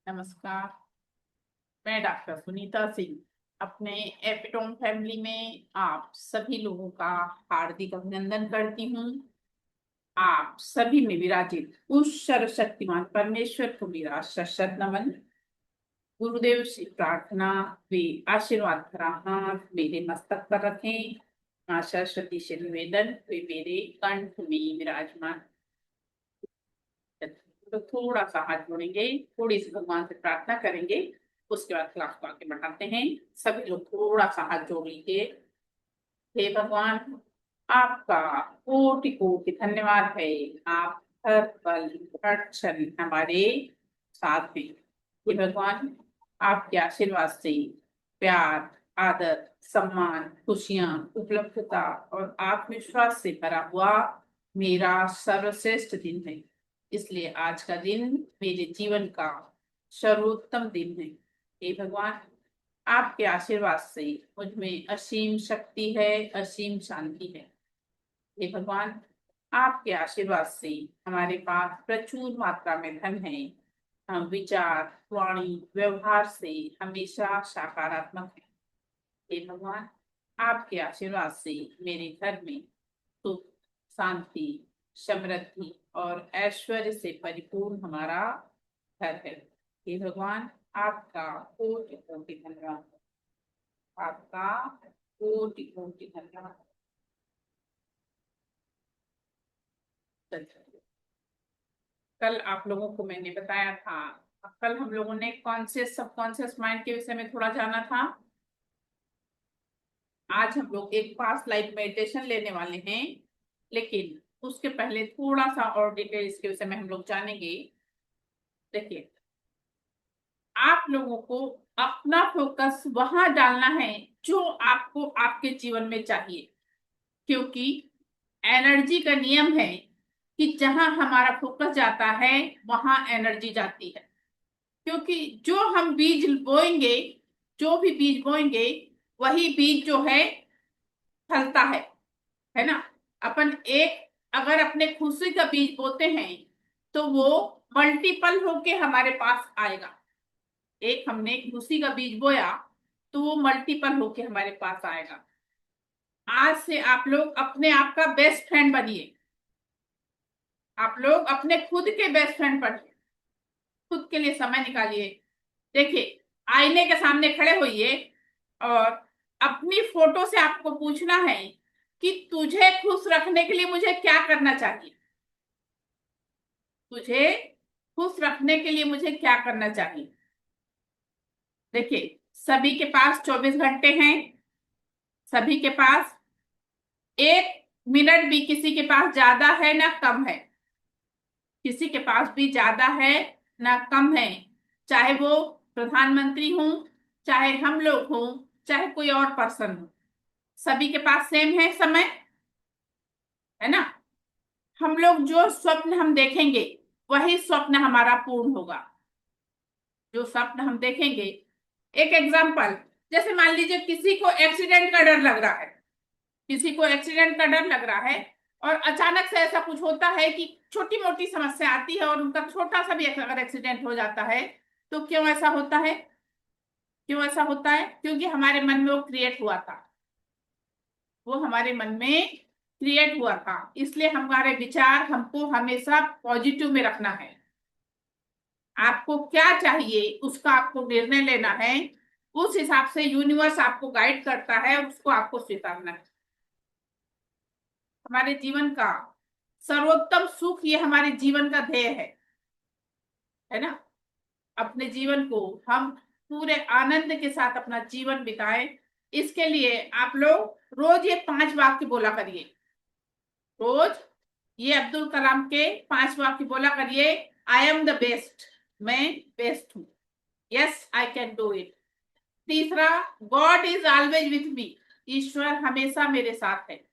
नमस्कार। मैं डॉक्टर सुनीता सिंह अपने एपिटोम फैमिली में आप सभी लोगों का हार्दिक अभिनंदन करती हूँ। आप सभी में विराजित उस सर्वशक्तिमान परमेश्वर को मेरा सशक्त नमन। गुरुदेव से प्रार्थना वे आशीर्वाद भरा हाथ मेरे मस्तक पर रखें। मां सरस्वती से निवेदन वे मेरे कंठ में विराजमान। तो थोड़ा सा हाथ जोड़ेंगे, थोड़ी सी भगवान से प्रार्थना करेंगे, उसके बाद क्लास को आगे बढ़ाते हैं। सभी लोग थोड़ा सा हाथ जोड़ लीजिए। हे भगवान, आपका कोटि कोटि धन्यवाद है। आप हर पल हर क्षण हमारे साथ हैं। हे भगवान, आपके आशीर्वाद से प्यार, आदर, सम्मान, खुशियां, उपलब्धता और आत्मविश्वास से भरा हुआ मेरा सर्वश्रेष्ठ दिन है। इसलिए आज का दिन मेरे जीवन का सर्वोत्तम दिन है। हे भगवान, आपके आशीर्वाद से मुझ में असीम शक्ति है, असीम शांति है। हे भगवान, आपके आशीर्वाद से हमारे पास प्रचुर मात्रा में धन है। हम विचार, वाणी, व्यवहार से हमेशा सकारात्मक है। हे भगवान, आपके आशीर्वाद से मेरे घर में सुख, शांति, समृद्धि और ऐश्वर्य से परिपूर्ण हमारा घर है। हे भगवान, आपका कोटि कोटि धन्यवाद। आपका कोटि कोटि धन्यवाद। कल आप लोगों को मैंने बताया था, कल हम लोगों ने कॉन्शियस सबकॉन्शियस माइंड के विषय में थोड़ा जाना था। आज हम लोग एक पास्ट लाइफ मेडिटेशन लेने वाले हैं, लेकिन उसके पहले थोड़ा सा और डिटेल इसके विषय में हम लोग जानेंगे। देखिए, आप लोगों को अपना फोकस वहां डालना है जो आपको आपके जीवन में चाहिए, क्योंकि एनर्जी का नियम है कि जहां हमारा फोकस जाता है वहां एनर्जी जाती है। क्योंकि जो हम बीज बोएंगे, जो भी बीज बोएंगे वही बीज जो है फलता है ना। अपन एक अगर अपने खुशी का बीज बोते हैं तो वो मल्टीपल होके हमारे पास आएगा। एक हमने खुशी का बीज बोया तो वो मल्टीपल होके हमारे पास आएगा। आज से आप लोग अपने आप का बेस्ट फ्रेंड बनिए। आप लोग अपने खुद के बेस्ट फ्रेंड बनिए। खुद के लिए समय निकालिए। देखिए, आईने के सामने खड़े होइए और अपनी फोटो से आपको पूछना है कि तुझे खुश रखने के लिए मुझे क्या करना चाहिए। तुझे खुश रखने के लिए मुझे क्या करना चाहिए। देखिए, सभी के पास 24 घंटे हैं। सभी के पास एक मिनट भी किसी के पास ज्यादा है ना कम है। किसी के पास भी ज्यादा है ना कम है। चाहे वो प्रधानमंत्री हो, चाहे हम लोग हो, चाहे कोई और पर्सन हो, सभी के पास सेम है समय, है ना। हम लोग जो स्वप्न हम देखेंगे वही स्वप्न हमारा पूर्ण होगा। जो स्वप्न हम देखेंगे, एक एग्जांपल, जैसे मान लीजिए किसी को एक्सीडेंट का डर लग रहा है। किसी को एक्सीडेंट का डर लग रहा है और अचानक से ऐसा कुछ होता है कि छोटी मोटी समस्या आती है और उनका छोटा सा भी अगर एक्सीडेंट हो जाता है, तो क्यों ऐसा होता है? क्यों ऐसा होता है? क्योंकि हमारे मन में वो क्रिएट हुआ था। वो हमारे मन में क्रिएट हुआ था, इसलिए हमारे विचार हमको हमेशा पॉजिटिव में रखना है। आपको क्या चाहिए उसका आपको निर्णय लेना है। उस हिसाब से यूनिवर्स आपको गाइड करता है और उसको आपको स्वीकारना है। हमारे जीवन का सर्वोत्तम सुख ये हमारे जीवन का ध्येय है ना। अपने जीवन को हम पूरे आनंद के साथ अपना जीवन बिताएं। इसके लिए आप लोग रोज ये 5 वाक्य बोला करिए। रोज ये अब्दुल कलाम के 5 वाक्य बोला करिए। आई एम द बेस्ट, मैं बेस्ट हूं। Yes, I can do it. तीसरा, God is always with me, ईश्वर हमेशा मेरे साथ है।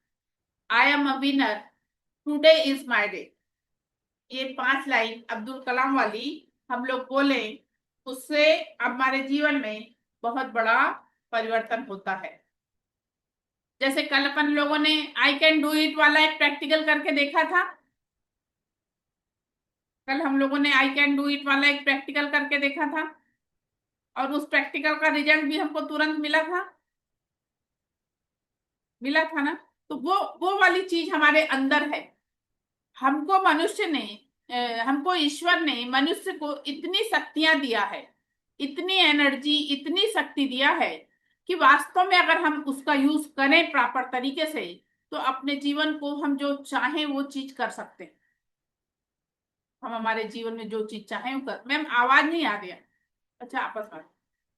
I am a winner, today is my day. ये 5 लाइन अब्दुल कलाम वाली हम लोग बोले, उससे हमारे जीवन में बहुत बड़ा परिवर्तन होता है। जैसे कल अपन लोगों ने आई कैन डू इट वाला एक प्रैक्टिकल करके देखा था। कल हम लोगों ने आई कैन डू इट वाला एक प्रैक्टिकल करके देखा था, और उस प्रैक्टिकल का रिजल्ट भी हमको तुरंत मिला था, मिला था ना। तो वो वाली चीज हमारे अंदर है। हमको मनुष्य ने हमको ईश्वर ने मनुष्य को इतनी शक्तियां दिया है, इतनी एनर्जी, इतनी शक्ति दिया है कि वास्तव में अगर हम उसका यूज करें प्रॉपर तरीके से, तो अपने जीवन को हम जो चाहें वो चीज कर सकते हैं। हम हमारे जीवन में जो चीज चाहें वो कर। मैम आवाज नहीं आ रही है, अच्छा आपस में।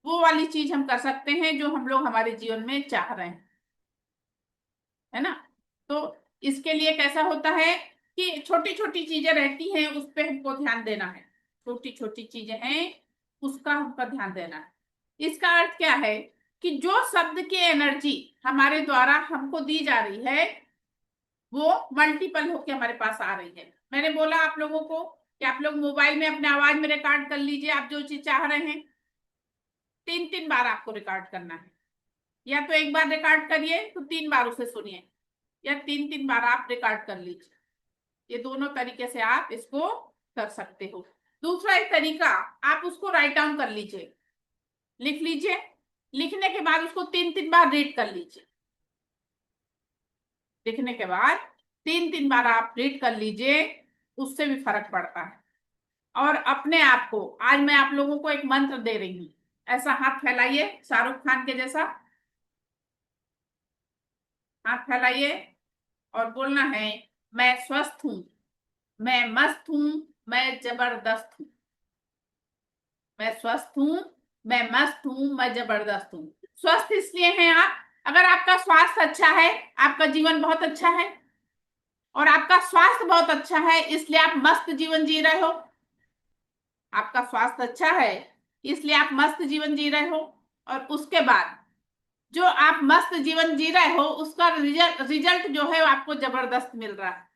वो वाली चीज हम कर सकते हैं जो हम लोग हमारे जीवन में चाह रहे हैं, है ना। तो इसके लिए कैसा होता है कि छोटी छोटी चीजें रहती हैं, उस पे हमको ध्यान देना है। छोटी छोटी चीजें हैं, उसका हमको ध्यान देना है। इसका अर्थ क्या है कि जो शब्द की एनर्जी हमारे द्वारा हमको दी जा रही है, वो मल्टीपल होके हमारे पास आ रही है। मैंने बोला आप लोगों को कि आप लोग मोबाइल में अपने आवाज में रिकॉर्ड कर लीजिए, आप जो चीज चाह रहे हैं। 3 3 बार आपको रिकॉर्ड करना है, या तो एक बार रिकॉर्ड करिए तो 3 बार उसे सुनिए, या 3 3 बार आप रिकॉर्ड कर लीजिए। ये दोनों तरीके से आप इसको कर सकते हो। दूसरा एक तरीका, आप उसको राइट डाउन कर लीजिए, लिख लीजिए। लिखने के बाद उसको 3 3 बार रीड कर लीजिए। लिखने के बाद 3 3 बार आप रीड कर लीजिए, उससे भी फर्क पड़ता है। और अपने आप को, आज मैं आप लोगों को एक मंत्र दे रही हूँ। ऐसा हाथ फैलाइए शाहरुख खान के जैसा, हाथ फैलाइए और बोलना है, मैं स्वस्थ हूँ, मैं मस्त हूँ, मैं जबरदस्त हूँ। मैं स्वस्थ हूँ, मैं मस्त हूँ, मैं जबरदस्त हूँ। स्वस्थ इसलिए हैं आप, अगर आपका स्वास्थ्य अच्छा है, आपका जीवन बहुत अच्छा है। और आपका स्वास्थ्य बहुत अच्छा है इसलिए आप मस्त जीवन जी रहे हो। आपका स्वास्थ्य अच्छा है इसलिए आप मस्त जीवन जी रहे हो। और उसके बाद जो आप मस्त जीवन जी रहे हो, उसका रिजल्ट रिजल्ट जो है वो आपको जबरदस्त मिल रहा है।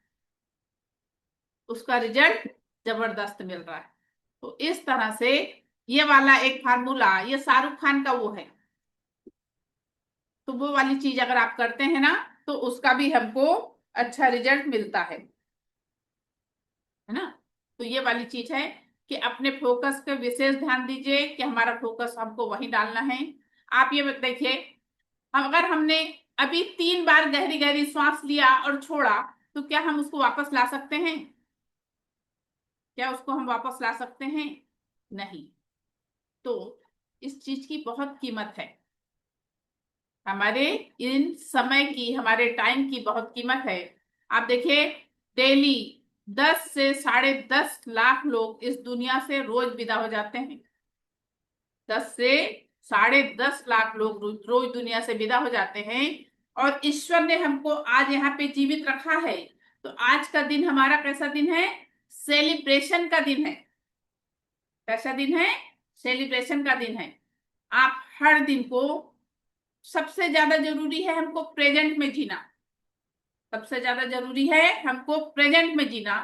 उसका रिजल्ट जबरदस्त मिल रहा है। तो इस तरह से ये वाला एक फार्मूला, ये शाहरुख खान का वो है। तो वो वाली चीज अगर आप करते हैं ना, तो उसका भी हमको अच्छा रिजल्ट मिलता है ना। तो ये वाली चीज है कि अपने फोकस पे विशेष ध्यान दीजिए कि हमारा फोकस हमको वहीं डालना है। आप ये देखिए, अगर हमने अभी 3 बार गहरी गहरी सांस लिया और छोड़ा, तो क्या हम उसको वापस ला सकते हैं? क्या उसको हम वापस ला सकते हैं? नहीं। तो इस चीज की बहुत कीमत है। हमारे इन समय की, हमारे टाइम की बहुत कीमत है। आप देखिए, डेली 10 से 10.5 लाख लोग इस दुनिया से रोज विदा हो जाते हैं। 10 से 10.5 लाख लोग रोज रोज दुनिया से विदा हो जाते हैं। और ईश्वर ने हमको आज यहाँ पे जीवित रखा है। तो आज का दिन हमारा कैसा दिन है? सेलिब्रेशन का दिन है। कैसा दिन है? सेलिब्रेशन का दिन है। आप हर दिन को, सबसे ज्यादा जरूरी है हमको प्रेजेंट में जीना। सबसे ज्यादा जरूरी है हमको प्रेजेंट में जीना।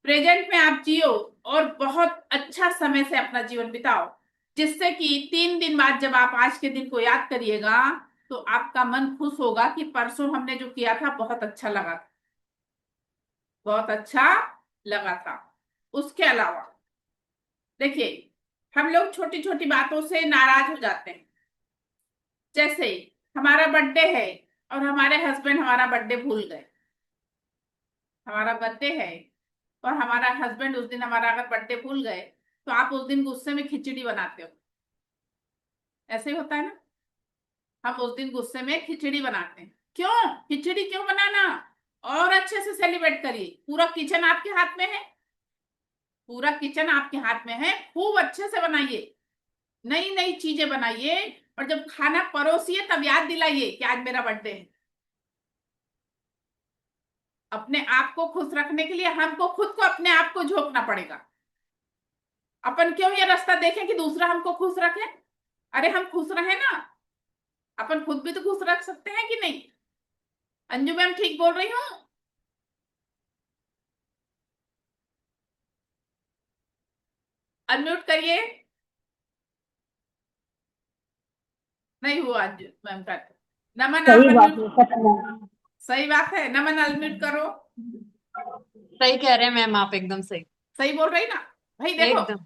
प्रेजेंट में आप जियो और बहुत अच्छा समय से अपना जीवन बिताओ, जिससे कि 3 दिन बाद जब आप आज के दिन को याद करिएगा, तो आपका मन खुश होगा कि परसों हमने जो किया था बहुत अच्छा लगा था, बहुत अच्छा लगा था। उसके अलावा देखिए, हम लोग छोटी छोटी बातों से नाराज हो जाते हैं। जैसे हमारा बर्थडे है और हमारे हस्बैंड हमारा बर्थडे भूल गए। हमारा बर्थडे है और हमारा हस्बैंड उस दिन हमारा अगर बर्थडे भूल गए, तो आप उस दिन गुस्से में खिचड़ी बनाते हो। ऐसे ही होता है ना। हम उस दिन गुस्से में खिचड़ी बनाते हैं। क्यों खिचड़ी क्यों बनाना? और अच्छे से सेलिब्रेट करिए। पूरा किचन आपके हाथ में है, पूरा किचन आपके हाथ में है, खूब अच्छे से बनाइए, नई नई चीजें बनाइए। और जब खाना परोसिए तब याद दिलाइए कि आज मेरा बर्थडे है। अपने आप को खुश रखने के लिए हमको खुद को, अपने आप को झोंकना पड़ेगा। अपन क्यों ये रास्ता देखें कि दूसरा हमको खुश रखे? अरे हम खुश रहे ना, अपन खुद भी तो खुश रख सकते हैं कि नहीं? अंजू मैम ठीक बोल रही हूँ? अनम्यूट करिए। नहीं हुआ अंजू मैम का। नमन आप सही बात अनम्यूट। है, पता नहीं। सही बात है, नमन अनम्यूट करो। सही कह रहे हैं मैम, आप एकदम सही। सही बोल रही ना भाई? देखो, एकदम।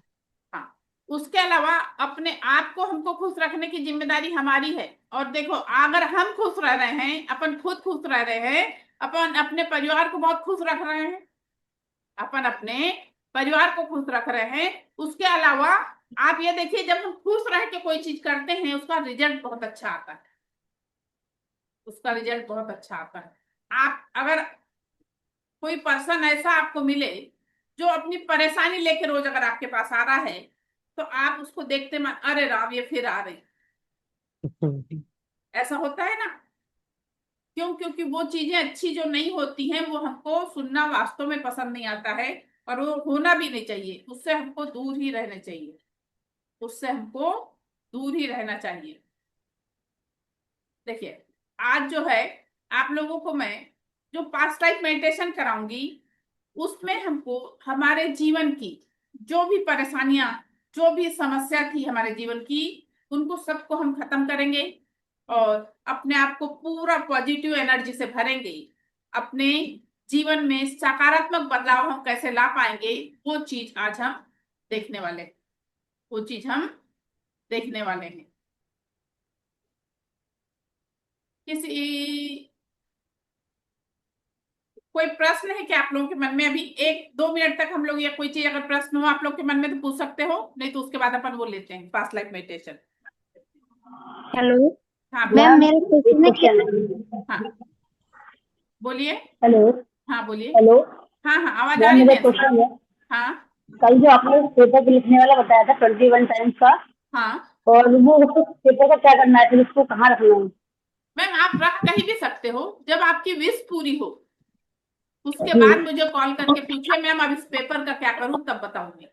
हाँ, उसके अलावा अपने आप को हमको खुश रखने की जिम्मेदारी हमारी है। और देखो, अगर हम खुश रह रहे हैं, अपन खुद खुश रह रहे हैं, अपन अपने परिवार को बहुत खुश रख रहे हैं, अपन अपने परिवार को खुश रख रहे हैं। उसके अलावा आप ये देखिए, जब हम खुश रह के कोई चीज करते हैं, उसका रिजल्ट बहुत अच्छा आता है, उसका रिजल्ट बहुत अच्छा आता है। आप अगर कोई पर्सन ऐसा आपको मिले जो अपनी परेशानी लेके रोज अगर आपके पास आ रहा है, तो आप उसको देखते मन, अरे राम ये फिर आ रही, ऐसा होता है ना? क्यों? क्योंकि वो चीजें अच्छी जो नहीं होती हैं वो हमको सुनना वास्तव में पसंद नहीं आता है, और वो होना भी नहीं चाहिए, उससे हमको दूर ही रहना चाहिए, उससे हमको दूर ही रहना चाहिए। देखिए, आज जो है, आप लोगों को मैं जो पास्ट लाइफ मेडिटेशन कराऊंगी, उसमें हमको हमारे जीवन की जो भी परेशानियां, जो भी समस्या थी हमारे जीवन की, उनको सबको हम खत्म करेंगे, और अपने आप को पूरा पॉजिटिव एनर्जी से भरेंगे। अपने जीवन में सकारात्मक बदलाव हम कैसे ला पाएंगे, वो चीज आज हम देखने वाले हैं, वो चीज हम देखने वाले हैं। किसी कोई प्रश्न है क्या आप लोगों के मन में? अभी 1-2 मिनट तक हम लोग, या कोई चीज अगर प्रश्न हो आप लोग के मन में तो पूछ सकते हो, नहीं तो उसके बाद अपन वो लेते हैं पास्ट लाइफ मेडिटेशन। हेलो हाँ मैम, बोलिए। मेरा क्वेश्चन है कि हाँ बोलिए। हेलो हाँ बोलिए। हेलो हाँ हाँ, आवाज आ मैम, रही मेरा मेरे से? क्वेश्चन है। हाँ कल जो आपने पेपर पे लिखने वाला बताया था 21 टाइम्स का, हाँ। और वो उसको पेपर का क्या करना है, फिर उसको कहाँ रखना है? मैम, आप रख कहीं भी सकते हो, जब आपकी विश पूरी हो उसके जी। बाद मुझे कॉल करके पूछिए, मैम अब इस पेपर का क्या करूँ, तब बताऊंगी।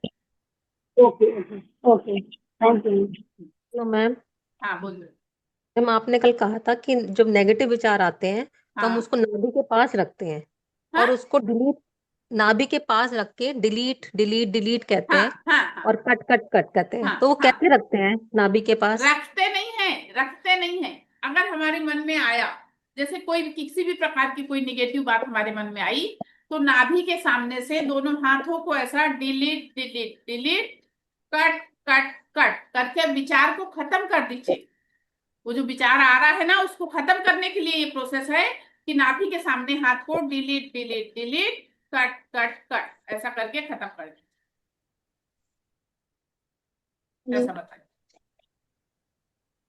Okay okay okay, thank you. तो मैम, हाँ बोलिए। आपने कल कहा था कि जब नेगेटिव विचार आते हैं तो हम हाँ उसको नाभि के पास रखते हैं हाँ और उसको डिलीट, नाभि के पास रख के डिलीट डिलीट डिलीट कहते हाँ हैं हाँ हाँ और कट कट कट कहते हैं। हाँ तो वो हाँ। कैसे रखते हैं नाभि के पास? रखते नहीं है, रखते नहीं है। अगर हमारे मन में आया, जैसे कोई किसी भी प्रकार की कोई निगेटिव बात हमारे मन में आई, तो नाभि के सामने से दोनों हाथों को ऐसा delete delete delete, cut cut cut करके विचार को खत्म कर दीजिए। वो जो विचार आ रहा है ना, उसको खत्म करने के लिए ये प्रोसेस है कि नाभि के सामने हाथ को delete delete delete, cut cut cut ऐसा करके खत्म कर दीजिए। ऐसा बताइए।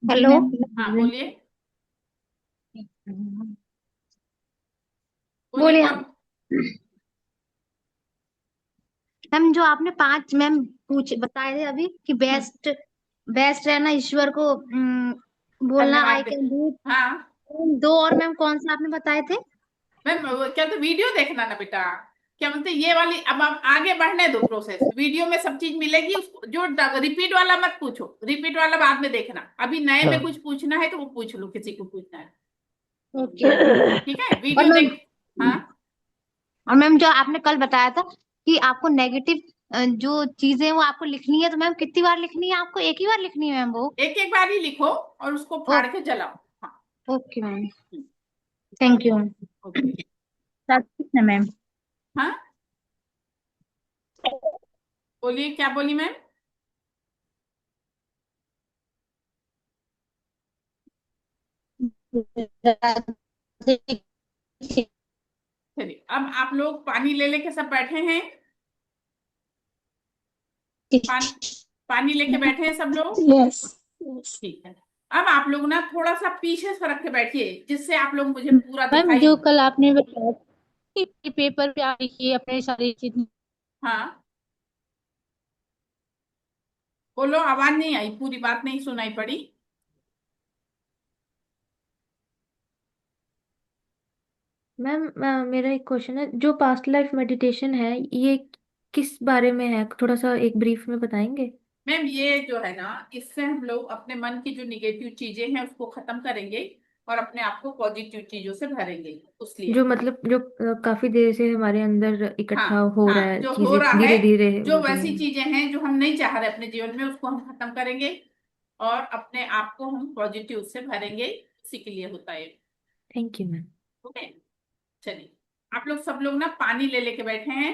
हेलो हाँ बोलिए। बोलिए बोलिए कौन? मैम, जो आपने 5 मैम पूछ बताए थे अभी कि बेस्ट बेस्ट रहना, ईश्वर को बोलना, धन्यवाद आई दे। Can do. हाँ दो और मैम कौन सा आपने बताए थे? मैम, क्या तो वीडियो देखना ना बेटा, क्या बोलते हैं ये वाली, अब आप आगे बढ़ने दो प्रोसेस, वीडियो में सब चीज मिलेगी। उसको जो रिपीट वाला मत पूछो, रिपीट वाला बाद में देखना, अभी नए में कुछ पूछना है तो वो पूछ लो, किसी को पूछना है। ओके। ठीक है, और वीडियो मैम, देख। हाँ और मैम जो आपने कल बताया था कि आपको नेगेटिव जो चीजें हैं वो आपको लिखनी है, तो मैम कितनी बार लिखनी है? आपको एक ही बार लिखनी है मैम वो? एक एक बार ही लिखो और उसको ओ, फाड़ के जलाओ। हाँ। Okay ma'am, thank you ma'am. Okay. ठीक है मैम। हाँ बोलिए, क्या बोली मैम? चलिए, अब आप लोग पानी ले लेके सब बैठे हैं? पानी, पानी लेके बैठे हैं सब लोग? यस। ठीक है। अब आप लोग ना थोड़ा सा पीछे सरक के बैठिए, जिससे आप लोग मुझे पूरा मैम, दिखाई। जो कल आपने बताया कि पेपर पे आप लिखिए अपने सारी चीज। हाँ बोलो, आवाज नहीं आई, पूरी बात नहीं सुनाई पड़ी। मैम, मेरा एक क्वेश्चन है। जो पास्ट लाइफ मेडिटेशन है ये किस बारे में है? थोड़ा सा एक ब्रीफ में बताएंगे? मैम, ये जो है ना, इससे हम लोग अपने मन की जो निगेटिव चीजें हैं उसको खत्म करेंगे, और अपने आप को पॉजिटिव चीजों से भरेंगे, जो उसलिए। मतलब जो काफी देर से हमारे अंदर हाँ इकट्ठा हो रहा हाँ, है, जो हो चीजें रहा है, धीरे धीरे जो हो रही वैसी हैं। चीजें हैं जो हम नहीं चाह रहे अपने जीवन में, उसको हम खत्म करेंगे, और अपने आप को हम पॉजिटिव से भरेंगे। इसी के लिए होता है। Thank you ma'am. ओके। चलिए, आप लोग सब लोग ना पानी ले लेके बैठे हैं।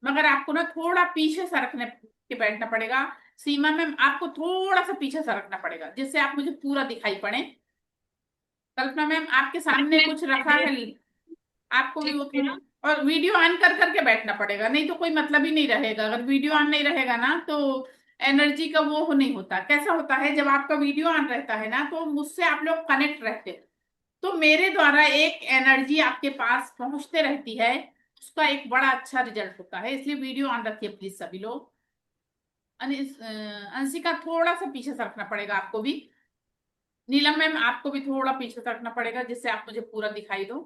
मगर आपको ना थोड़ा पीछे सरकने के बैठना पड़ेगा। सीमा मैम आपको थोड़ा सा पीछे सरकना पड़ेगा जिससे आप मुझे पूरा दिखाई पड़े। कल्पना मैम आपके सामने कुछ रखा है, आपको भी वो थोड़ा, और वीडियो ऑन कर करके बैठना पड़ेगा, नहीं तो कोई मतलब ही नहीं रहेगा। अगर वीडियो ऑन नहीं रहेगा ना तो एनर्जी का वो नहीं होता। कैसा होता है जब आपका वीडियो ऑन रहता है ना तो मुझसे आप लोग कनेक्ट रहते हैं, तो मेरे द्वारा एक एनर्जी आपके पास पहुंचते रहती है, उसका एक बड़ा अच्छा रिजल्ट होता है। इसलिए वीडियो ऑन रखिए प्लीज सभी लोग। अंशिका थोड़ा सा पीछे सरकना पड़ेगा आपको भी। नीलम मैम आपको भी थोड़ा पीछे सरकना पड़ेगा जिससे आप मुझे पूरा दिखाई दो।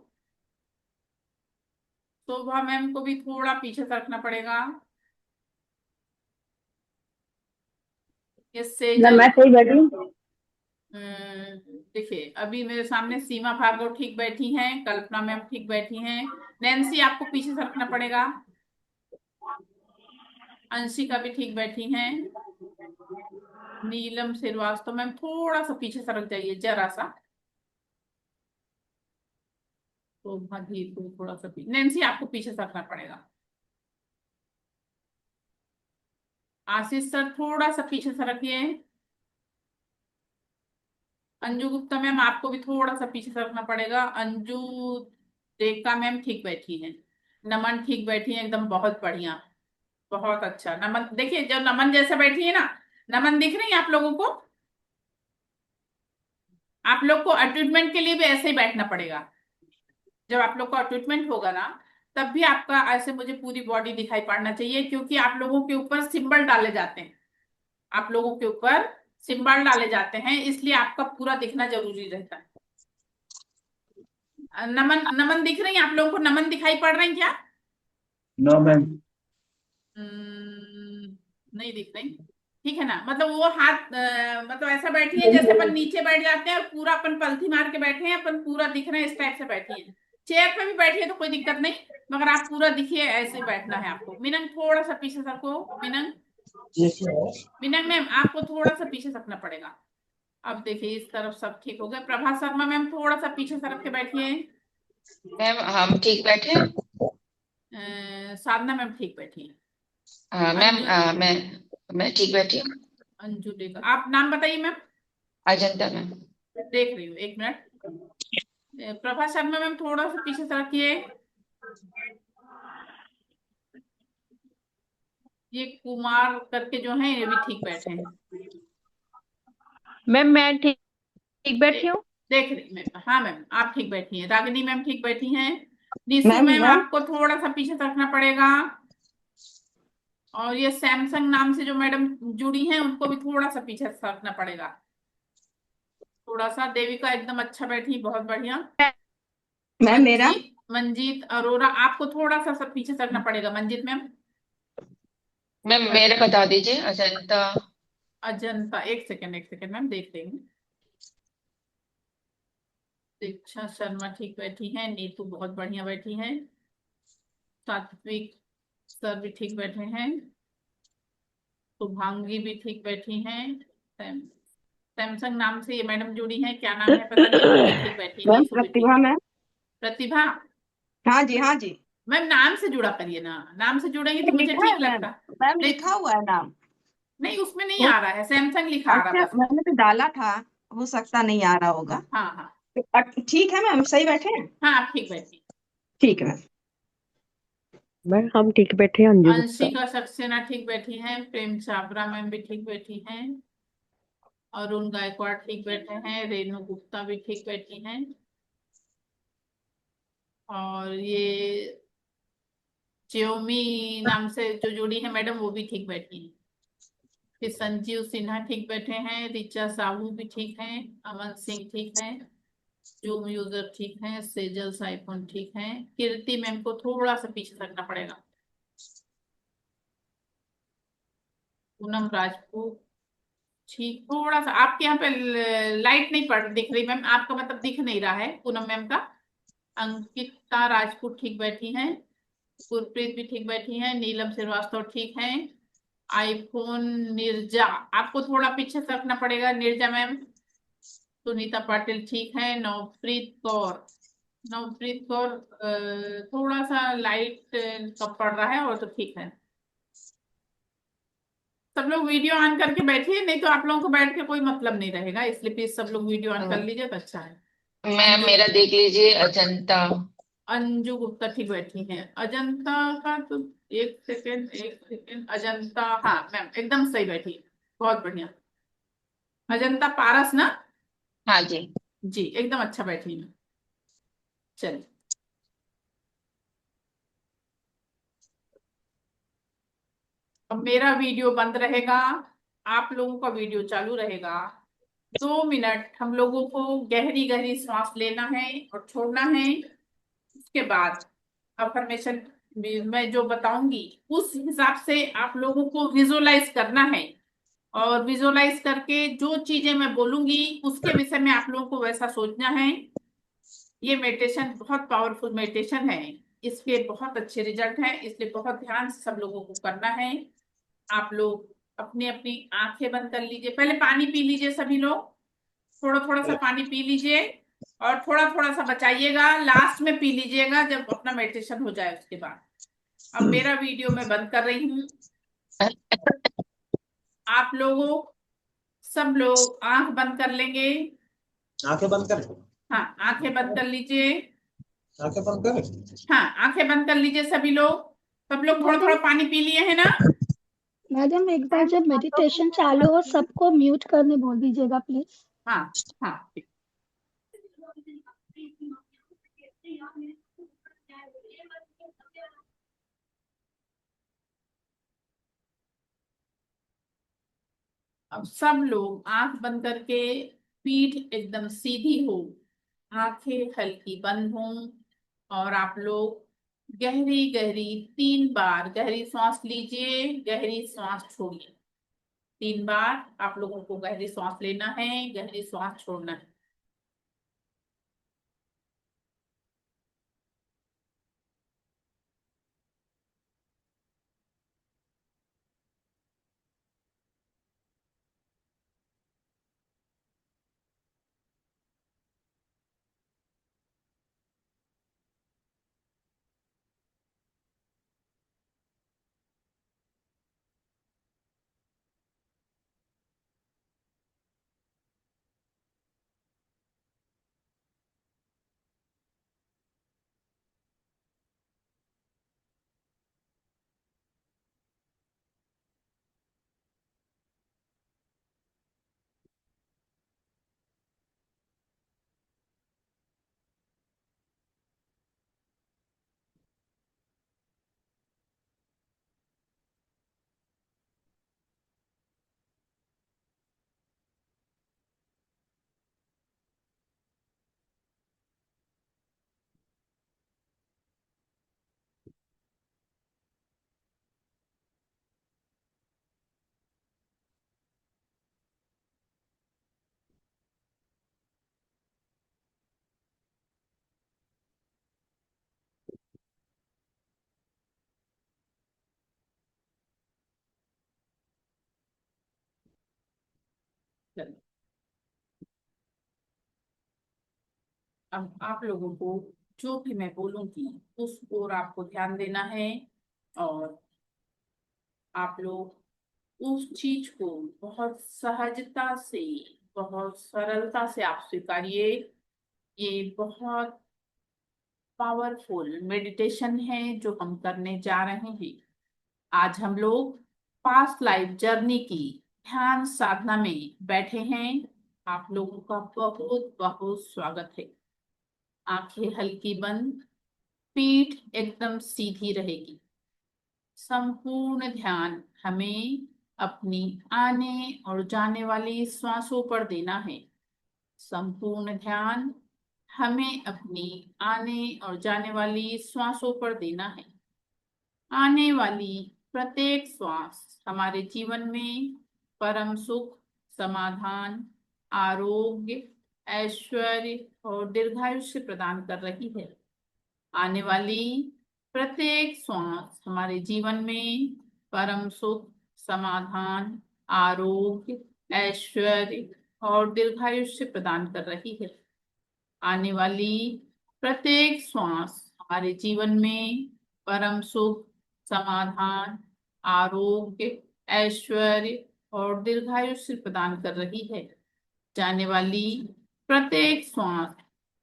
शोभा मैम को भी थोड़ा पीछे सरकना पड़ेगा। ये ना सेजल, मैं सही बैठी हूँ। देखिए अभी मेरे सामने सीमा भार्गव ठीक बैठी हैं, कल्पना मैम ठीक बैठी हैं। नैन्सी आपको पीछे सरकना पड़ेगा। अंशिका भी ठीक बैठी हैं। नीलम श्रीवास्तव मैम थोड़ा सा पीछे सरक जाइए जरा सा। तो भागी को थोड़ा सा पीछे, नैन्सी आपको पीछे सरकना पड़ेगा। आशीष सर थोड़ा सा पीछे सरकिए। अंजू गुप्ता मैम आपको भी थोड़ा सा पीछे सरकना पड़ेगा। अंजू रेखा मैम ठीक बैठी हैं। नमन ठीक बैठी हैं, एकदम बहुत बढ़िया, बहुत अच्छा। नमन देखिए, जब नमन जैसे बैठी है ना, नमन दिख रही है आप लोगों को? आप लोग को अटैचमेंट के लिए भी ऐसे ही बैठना पड़ेगा। जब आप लोग का ट्रीटमेंट होगा ना तब भी आपका ऐसे मुझे पूरी बॉडी दिखाई पड़ना चाहिए, क्योंकि आप लोगों के ऊपर सिंबल डाले जाते हैं, आप लोगों के ऊपर सिंबल डाले जाते हैं, इसलिए आपका पूरा दिखना जरूरी रहता है। नमन, नमन दिख रही है आप लोगों को? नमन दिखाई पड़ रही है क्या? No ma'am. नहीं दिख रही। ठीक है ना, मतलब वो हाथ मतलब ऐसा बैठी है जैसे अपन नीचे बैठ जाते हैं और पूरा अपन पलथी मार के बैठे हैं, अपन पूरा दिख रहे हैं, इस टाइप से बैठी है। चेयर पे भी बैठी है तो कोई दिक्कत नहीं, मगर आप पूरा दिखिए, ऐसे बैठना है आपको। मिनंग थोड़ा सा पीछे सरको। मिनंग, मिनंग मैम आपको थोड़ा सा पीछे सरकना पड़ेगा। अब देखिए इस तरफ सब ठीक हो गया। प्रभा शर्मा मैम थोड़ा सा पीछे सरक के बैठिए। मैम हम ठीक बैठे हैं। साधना मैम ठीक बैठी है। मैम अंजू, मैं ठीक बैठी हूँ। अंजू देगा, आप नाम बताइए मैम। अजंता मैम। देख रही हूँ, एक मिनट। प्रभा शर्मा मैम थोड़ा सा पीछे सरकिए। ये कुमार करके जो है ये भी ठीक बैठे हैं। मैम मैं ठीक ठीक बैठी दे, हूँ। देख रही मैम, हाँ मैम आप ठीक बैठी हैं। रागिनी मैम ठीक बैठी हैं। निशु मैम मैम मैम आपको थोड़ा सा पीछे सरकना पड़ेगा। और ये सैमसंग नाम से जो मैडम जुड़ी हैं उनको भी थोड़ा सा पीछे सरकना पड़ेगा। थोड़ा सा। देविका एकदम अच्छा बैठी, बहुत बढ़िया। मैम मेरा मंजीत, मंजीत अरोरा आपको थोड़ा सा सब पीछे सरकना पड़ेगा। मंजीत मैम। मैम मेरे बता दीजिए अजंता। अजंता, एक सेकेंड एक सेकेंड मैम देख रही हूँ। दीक्षा शर्मा ठीक बैठी हैं। नीतू बहुत बढ़िया बैठी हैं। सात्विक सर भी ठीक बैठे हैं। शुभांगी भी ठीक बैठी हैं। सैमसंग नाम से ये मैडम जुड़ी हैं, क्या नाम है पता नहीं, वो भी ठीक बैठी है। मैम नीतू भी ठीक प्रतिभा है। मैम। प्रतिभा हाँ जी हाँ जी। मैम नाम से जुड़ा करिए ना, नाम से जुड़ेंगे तो मुझे लिखा है ठीक मैम। लगता। मैम नहीं, लिखा हुआ है नाम। नहीं उसमें नहीं वो आ रहा है, सैमसंग लिखा आ रहा अच्छा बस। मैंने तो डाला था। हो सकता नहीं आ रहा होगा। हाँ हाँ। ठीक है मैम सही बैठे हैं। हाँ आप ठीक बैठी। ठीक है मैम। मैम हम ठीक बैठे हैं अंजू गुप्ता। अंशिका सक्सेना ठीक बैठी हैं। प्रेम छाबरा मैम भी ठीक बैठी हैं। अरुण गायकवाड़ ठीक बैठे हैं। रेणु गुप्ता भी ठीक बैठी हैं। और ये च्योमी नाम से जो जुड़ी है मैडम वो भी ठीक बैठी है। फिर संजीव सिन्हा ठीक बैठे हैं। ऋचा साहू भी ठीक हैं। अमन सिंह ठीक है। जूम यूजर ठीक है। सेजल साइफोन ठीक है। कीर्ति मैम को थोड़ा सा पीछे रखना पड़ेगा। पूनम राजपूत ठीक, थोड़ा सा आपके यहाँ पे लाइट नहीं पड़ दिख रही मैम, आपका मतलब दिख नहीं रहा है पूनम मैम का। अंकिता राजपूत ठीक बैठी हैं। गुरप्रीत भी ठीक बैठी हैं। नीलम श्रीवास्तव ठीक हैं। आईफोन निर्जा आपको थोड़ा पीछे से रखना पड़ेगा, निर्जा मैम। सुनीता पाटिल ठीक है। नवप्रीत कौर नवप्रीत कौर थोड़ा सा लाइट कब पड़ रहा है, और तो ठीक है। सब लोग वीडियो ऑन करके बैठिए, नहीं तो आप लोगों को बैठ के कोई मतलब नहीं रहेगा, इसलिए प्लीज सब लोग वीडियो ऑन कर लीजिए तो अच्छा है। मैम अंजू मेरा देख लीजिए, अजंता। अंजू गुप्ता ठीक बैठी हैं। अजंता का तो एक सेकेंड अजंता, हाँ मैम एकदम सही बैठी है, बहुत बढ़िया। अजंता पारस ना? हाँ जी। जी एकदम अच्छा बैठी है। चलिए, अब मेरा वीडियो बंद रहेगा, आप लोगों का वीडियो चालू रहेगा। 2 मिनट हम लोगों को गहरी गहरी सांस लेना है और छोड़ना है। उसके बाद अफर्मेशन मैं जो बताऊंगी उस हिसाब से आप लोगों को विजुअलाइज करना है, और विजुअलाइज करके जो चीजें मैं बोलूंगी उसके विषय में आप लोगों को वैसा सोचना है। ये मेडिटेशन बहुत पावरफुल मेडिटेशन है, इसके बहुत अच्छे रिजल्ट हैं, इसलिए बहुत ध्यान से सब लोगों को करना है। आप लोग अपनी अपनी आंखें बंद कर लीजिए, पहले पानी पी लीजिए सभी लोग, थोड़ा थोड़ा सा पानी पी लीजिए, और थोड़ा थोड़ा सा बचाइएगा, लास्ट में पी लीजिएगा जब अपना मेडिटेशन हो जाए उसके बाद। अब मेरा वीडियो मैं बंद कर रही हूँ। आप लोगों सब लोग आंख बंद कर लेंगे। आंखें बंद कर। हाँ आंखें बंद कर लीजिए। आंखें बंद कर। हाँ आंखें बंद कर लीजिए सभी लोग। सब लोग थोड़ा थोड़ा मैडम पानी पी लिए है ना? मैडम एक बार जब मेडिटेशन चालू हो सबको म्यूट करने बोल दीजिएगा प्लीज। हाँ हाँ ठीक। अब सब लोग आंख बंद करके, पीठ एकदम सीधी हो, आंखें हल्की बंद हों, और आप लोग गहरी गहरी 3 बार गहरी सांस लीजिए, गहरी सांस छोड़िए। 3 बार आप लोगों को गहरी सांस लेना है, गहरी सांस छोड़ना है। चलो, अब आप लोगों को जो भी मैं बोलूंगी उस ओर आपको ध्यान देना है, और आप लोग उस चीज को बहुत सहजता से, बहुत सरलता से आप स्वीकारिए। ये बहुत पावरफुल मेडिटेशन है जो हम करने जा रहे हैं। आज हम लोग पास्ट लाइफ जर्नी की ध्यान साधना में बैठे हैं। आप लोगों का बहुत बहुत स्वागत है। आंखें हल्की बंद, पीठ एकदम सीधी रहेगी। संपूर्ण ध्यान हमें अपनी आने और जाने वाली श्वासों पर देना है। संपूर्ण ध्यान हमें अपनी आने और जाने वाली श्वासों पर देना है। आने वाली प्रत्येक श्वास हमारे जीवन में परम सुख, समाधान, आरोग्य, ऐश्वर्य और दीर्घायुष्य प्रदान कर रही है। आने वाली प्रत्येक श्वास हमारे जीवन में परम सुख, समाधान, आरोग्य, ऐश्वर्य और दीर्घायुष्य प्रदान कर रही है। आने वाली प्रत्येक श्वास हमारे जीवन में परम सुख, समाधान, आरोग्य, ऐश्वर्य और दीर्घायुष्य प्रदान कर रही है। जाने वाली प्रत्येक श्वास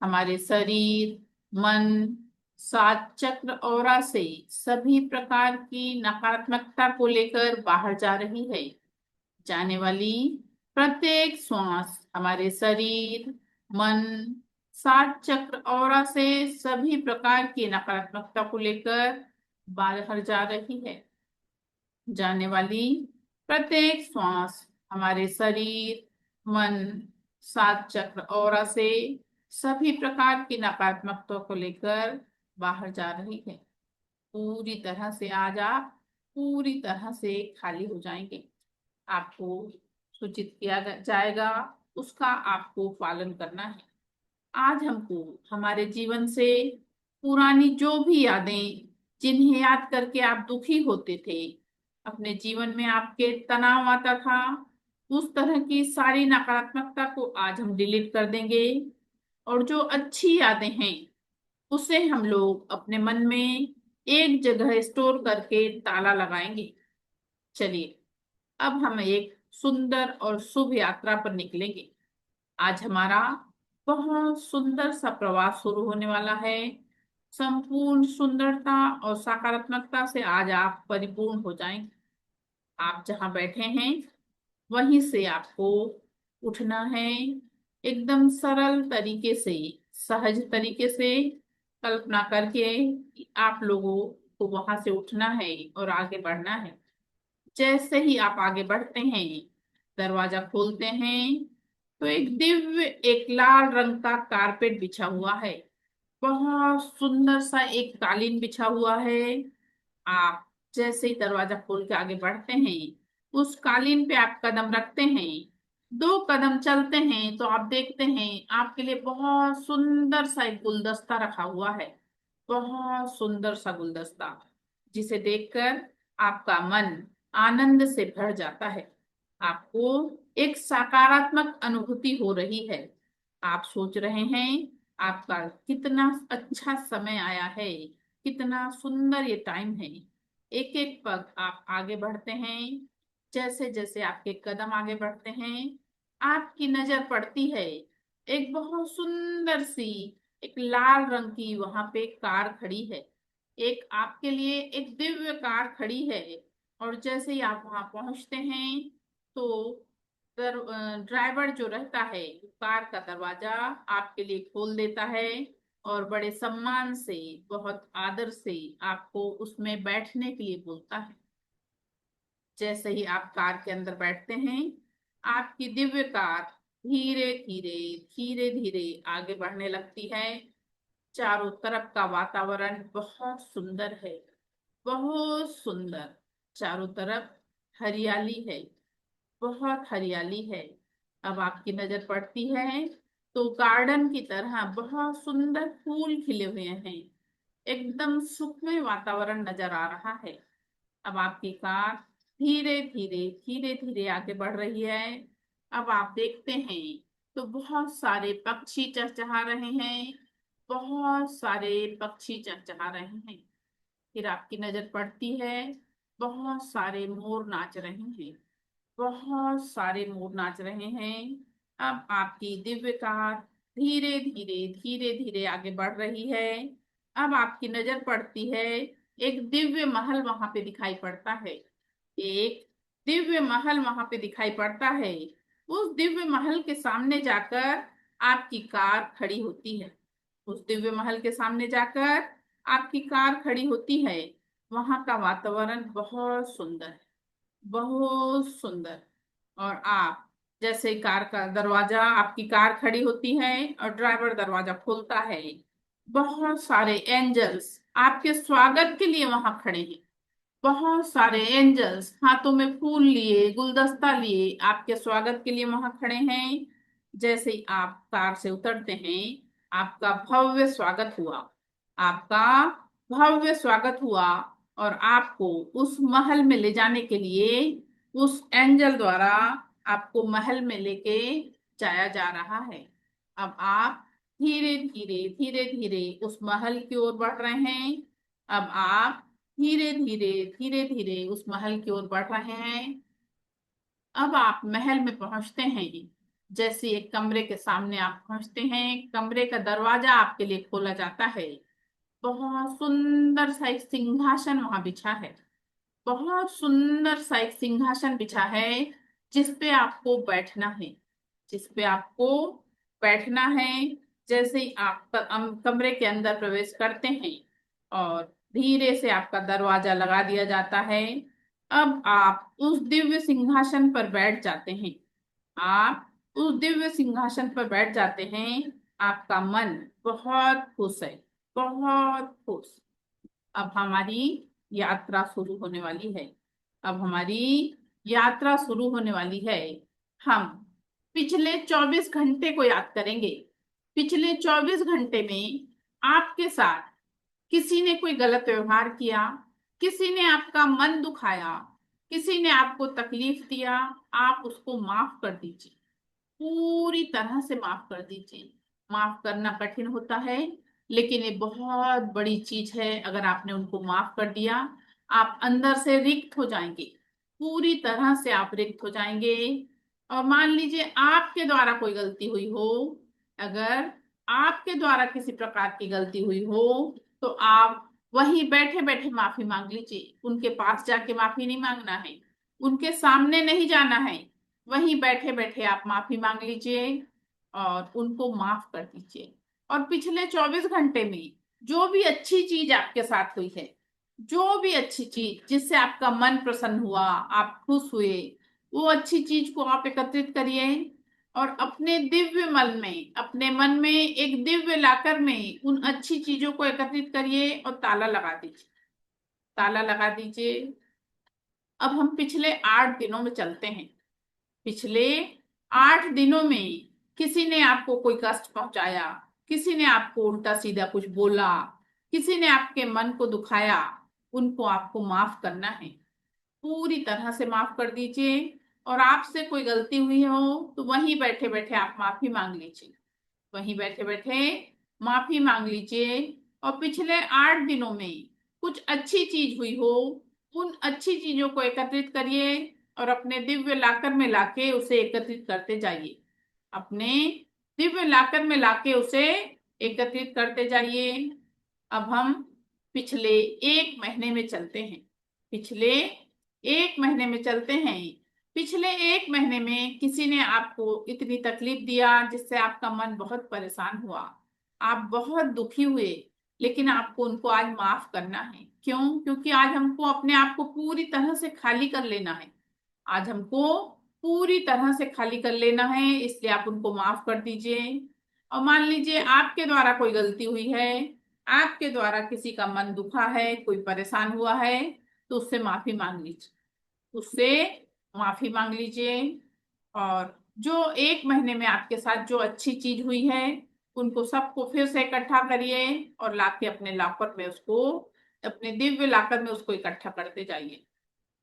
हमारे शरीर, मन, सात चक्र औरा से सभी प्रकार की नकारात्मकता को लेकर बाहर जा रही है। जाने वाली प्रत्येक श्वास हमारे शरीर, मन, सात चक्र औरा से सभी प्रकार की नकारात्मकता को लेकर बाहर जा रही है। जाने वाली प्रत्येक श्वास हमारे शरीर, मन, सात चक्र औरा से सभी प्रकार की नकारात्मकता को लेकर बाहर जा रही है। पूरी तरह से आज आप पूरी तरह से खाली हो जाएंगे। आपको सूचित किया जाएगा, उसका आपको पालन करना है। आज हमको हमारे जीवन से पुरानी जो भी यादें, जिन्हें याद करके आप दुखी होते थे, अपने जीवन में आपके तनाव आता था, उस तरह की सारी नकारात्मकता को आज हम डिलीट कर देंगे और जो अच्छी यादें हैं उसे हम लोग अपने मन में एक जगह स्टोर करके ताला लगाएंगे। चलिए अब हम एक सुंदर और शुभ यात्रा पर निकलेंगे। आज हमारा बहुत सुंदर सा प्रवास शुरू होने वाला है। संपूर्ण सुंदरता और सकारात्मकता से आज आप परिपूर्ण हो जाएंगे। आप जहां बैठे हैं वहीं से आपको उठना है। एकदम सरल तरीके से, सहज तरीके से कल्पना करके कि आप लोगों को वहां से उठना है और आगे बढ़ना है। जैसे ही आप आगे बढ़ते हैं, दरवाजा खोलते हैं तो एक दिव्य, एक लाल रंग का कारपेट बिछा हुआ है। बहुत सुंदर सा एक कालीन बिछा हुआ है। आप जैसे ही दरवाजा खोल के आगे बढ़ते हैं, उस कालीन पे आप कदम रखते हैं, 2 कदम चलते हैं तो आप देखते हैं आपके लिए बहुत सुंदर सा एक गुलदस्ता रखा हुआ है। बहुत सुंदर सा गुलदस्ता, जिसे देखकर आपका मन आनंद से भर जाता है। आपको एक सकारात्मक अनुभूति हो रही है। आप सोच रहे हैं आपका कितना अच्छा समय आया है, कितना सुंदर ये टाइम है। एक एक पग आप आगे बढ़ते हैं। जैसे जैसे आपके कदम आगे बढ़ते हैं, आपकी नजर पड़ती है एक बहुत सुंदर सी, एक लाल रंग की वहां पे कार खड़ी है। एक आपके लिए एक दिव्य कार खड़ी है। और जैसे ही आप वहां पहुंचते हैं तो ड्राइवर जो रहता है कार का दरवाजा आपके लिए खोल देता है और बड़े सम्मान से, बहुत आदर से आपको उसमें बैठने के लिए बोलता है। जैसे ही आप कार के अंदर बैठते हैं, आपकी दिव्य कार धीरे धीरे धीरे धीरे आगे बढ़ने लगती है। चारों तरफ का वातावरण बहुत सुंदर है, बहुत सुंदर। चारों तरफ हरियाली है, बहुत हरियाली है। अब आपकी नजर पड़ती है तो गार्डन की तरह बहुत सुंदर फूल खिले हुए हैं। एकदम सुखमय वातावरण नजर आ रहा है। अब आपकी कार धीरे धीरे धीरे धीरे आगे बढ़ रही है। अब आप देखते हैं तो बहुत सारे पक्षी चहचहा रहे हैं, बहुत सारे पक्षी चहचहा रहे हैं। फिर आपकी नजर पड़ती है, बहुत सारे मोर नाच रहे हैं, बहुत सारे मोर नाच रहे हैं। अब आपकी दिव्य कार धीरे धीरे धीरे धीरे आगे बढ़ रही है। अब आपकी नजर पड़ती है, एक दिव्य महल वहां पे दिखाई पड़ता है। एक दिव्य महल वहां पे दिखाई पड़ता है। उस दिव्य महल के सामने जाकर आपकी कार खड़ी होती है। उस दिव्य महल के सामने जाकर आपकी कार खड़ी होती है। वहां का वातावरण बहुत सुंदर है, बहुत सुंदर। और आप जैसे कार का दरवाजा, आपकी कार खड़ी होती है और ड्राइवर दरवाजा खोलता है, बहुत सारे एंजल्स आपके स्वागत के लिए वहां खड़े हैं। बहुत सारे एंजल्स हाथों में फूल लिए, गुलदस्ता लिए आपके स्वागत के लिए वहां खड़े हैं। जैसे ही आप कार से उतरते हैं, आपका भव्य स्वागत हुआ, आपका भव्य स्वागत हुआ और आपको उस महल में ले जाने के लिए उस एंजल द्वारा आपको महल में लेके जाया जा रहा है। अब आप धीरे धीरे उस महल की ओर बढ़ रहे हैं। अब आप धीरे धीरे उस महल की ओर बढ़ रहे हैं। अब आप महल में पहुंचते हैं। जैसे एक कमरे के सामने आप पहुंचते हैं, कमरे का दरवाजा आपके लिए खोला जाता है। बहुत सुंदर सा एक सिंहासन वहां बिछा है। बहुत सुंदर सा एक सिंहासन बिछा है जिस पे आपको बैठना है। जिस पे आपको बैठना है। जैसे ही आप कमरे के अंदर प्रवेश करते हैं और धीरे से आपका दरवाजा लगा दिया जाता है। अब आप उस दिव्य सिंहासन पर बैठ जाते हैं। आप उस दिव्य सिंहासन पर बैठ जाते हैं। आपका मन बहुत खुश है, बहुत खुश। अब हमारी यात्रा शुरू होने वाली है। अब हमारी यात्रा शुरू होने वाली है। हम पिछले 24 घंटे को याद करेंगे। पिछले 24 घंटे में आपके साथ किसी ने कोई गलत व्यवहार किया, किसी ने आपका मन दुखाया, किसी ने आपको तकलीफ दिया, आप उसको माफ कर दीजिए। पूरी तरह से माफ कर दीजिए। माफ करना कठिन होता है, लेकिन ये बहुत बड़ी चीज है। अगर आपने उनको माफ कर दिया, आप अंदर से रिक्त हो जाएंगे। पूरी तरह से आप रिक्त हो जाएंगे। और मान लीजिए आपके द्वारा कोई गलती हुई हो, अगर आपके द्वारा किसी प्रकार की गलती हुई हो, तो आप वहीं बैठे बैठे माफी मांग लीजिए। उनके पास जाके माफी नहीं मांगना है, उनके सामने नहीं जाना है। वहीं बैठे बैठे आप माफी मांग लीजिए और उनको माफ कर दीजिए। और पिछले 24 घंटे में जो भी अच्छी चीज आपके साथ हुई है, जो भी अच्छी चीज जिससे आपका मन प्रसन्न हुआ, आप खुश हुए, वो अच्छी चीज को आप एकत्रित करिए और अपने दिव्य मन में, अपने मन में एक दिव्य लाकर में उन अच्छी चीजों को एकत्रित करिए और ताला लगा दीजिए। ताला लगा दीजिए। अब हम पिछले 8 दिनों में चलते हैं। पिछले 8 दिनों में किसी ने आपको कोई कष्ट पहुंचाया, किसी ने आपको उल्टा सीधा कुछ बोला, किसी ने आपके मन को दुखाया, उनको आपको माफ करना है। पूरी तरह से माफ कर दीजिए। और आपसे कोई गलती हुई हो तो वहीं बैठे बैठे आप माफी मांग लीजिए। वहीं बैठे बैठे माफी मांग लीजिए। और पिछले 8 दिनों में कुछ अच्छी चीज हुई हो, उन अच्छी चीजों को एकत्रित करिए और अपने दिव्य लाकर में लाके उसे एकत्रित करते जाइए। अपने दिव्य लाकर में लाके उसे एकत्रित करते जाइए। अब हम पिछले 1 महीने में चलते हैं। पिछले 1 महीने में चलते हैं। पिछले 1 महीने में किसी ने आपको इतनी तकलीफ दिया जिससे आपका मन बहुत परेशान हुआ, आप बहुत दुखी हुए, लेकिन आपको उनको आज माफ करना है। क्यों? क्योंकि आज हमको अपने आप को पूरी तरह से खाली कर लेना है। आज हमको पूरी तरह से खाली कर लेना है, इसलिए आप उनको माफ कर दीजिए। और मान लीजिए आपके द्वारा कोई गलती हुई है, आपके द्वारा किसी का मन दुखा है, कोई परेशान हुआ है, तो उससे माफी मांग लीजिए। उससे माफी मांग लीजिए। और जो 1 महीने में आपके साथ जो अच्छी चीज हुई है, उनको सबको फिर से इकट्ठा करिए और लाके अपने लॉकर में उसको, अपने दिव्य लॉकर में उसको इकट्ठा करते जाइए।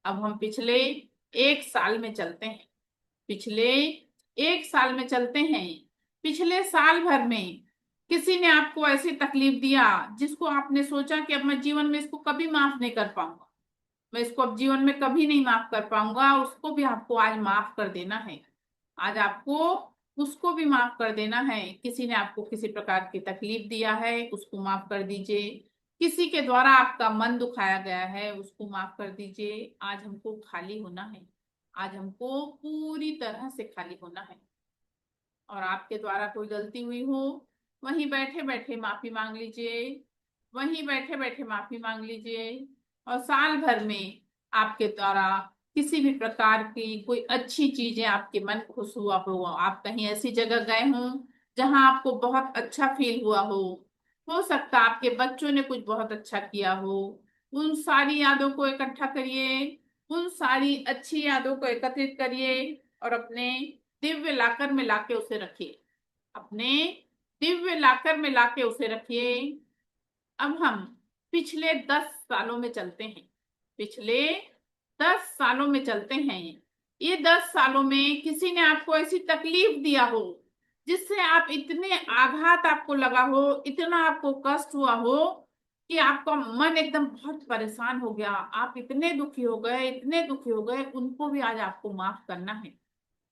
अब हम पिछले 1 साल में चलते हैं। पिछले 1 साल में चलते हैं। पिछले साल भर में किसी ने आपको ऐसी तकलीफ दिया जिसको आपने सोचा कि अब मैं जीवन में इसको कभी माफ नहीं कर पाऊंगा, मैं इसको अब जीवन में कभी नहीं माफ कर पाऊंगा, उसको भी आपको आज माफ कर देना है। आज आपको उसको भी माफ कर देना है। किसी ने आपको किसी प्रकार की तकलीफ दिया है, उसको माफ कर दीजिए। किसी के द्वारा आपका मन दुखाया गया है, उसको माफ कर दीजिए। आज हमको खाली होना है। आज हमको पूरी तरह से खाली होना है। और आपके द्वारा कोई गलती हुई हो, वहीं बैठे बैठे माफी मांग लीजिए। वहीं बैठे बैठे माफी मांग लीजिए। और साल भर में आपके द्वारा किसी भी प्रकार की कोई अच्छी चीजें, आपके मन खुश हुआ हो, आप कहीं ऐसी जगह गए हों जहां आपको बहुत अच्छा फील हुआ हो सकता है आपके बच्चों ने कुछ बहुत अच्छा किया हो, उन सारी यादों को इकट्ठा करिए। उन सारी अच्छी यादों को एकत्रित करिए और अपने दिव्य लाकर में लाके उसे रखिए। अपने दिव्य लाकर में लाके उसे रखिए। अब हम पिछले 10 सालों में चलते हैं। पिछले 10 सालों में चलते हैं। ये 10 सालों में किसी ने आपको ऐसी तकलीफ दिया हो जिससे आप इतने आघात आपको लगा हो, इतना आपको कष्ट हुआ हो कि आपका मन एकदम बहुत परेशान हो गया, आप इतने दुखी हो गए, इतने दुखी हो गए, उनको भी आज आपको माफ करना है।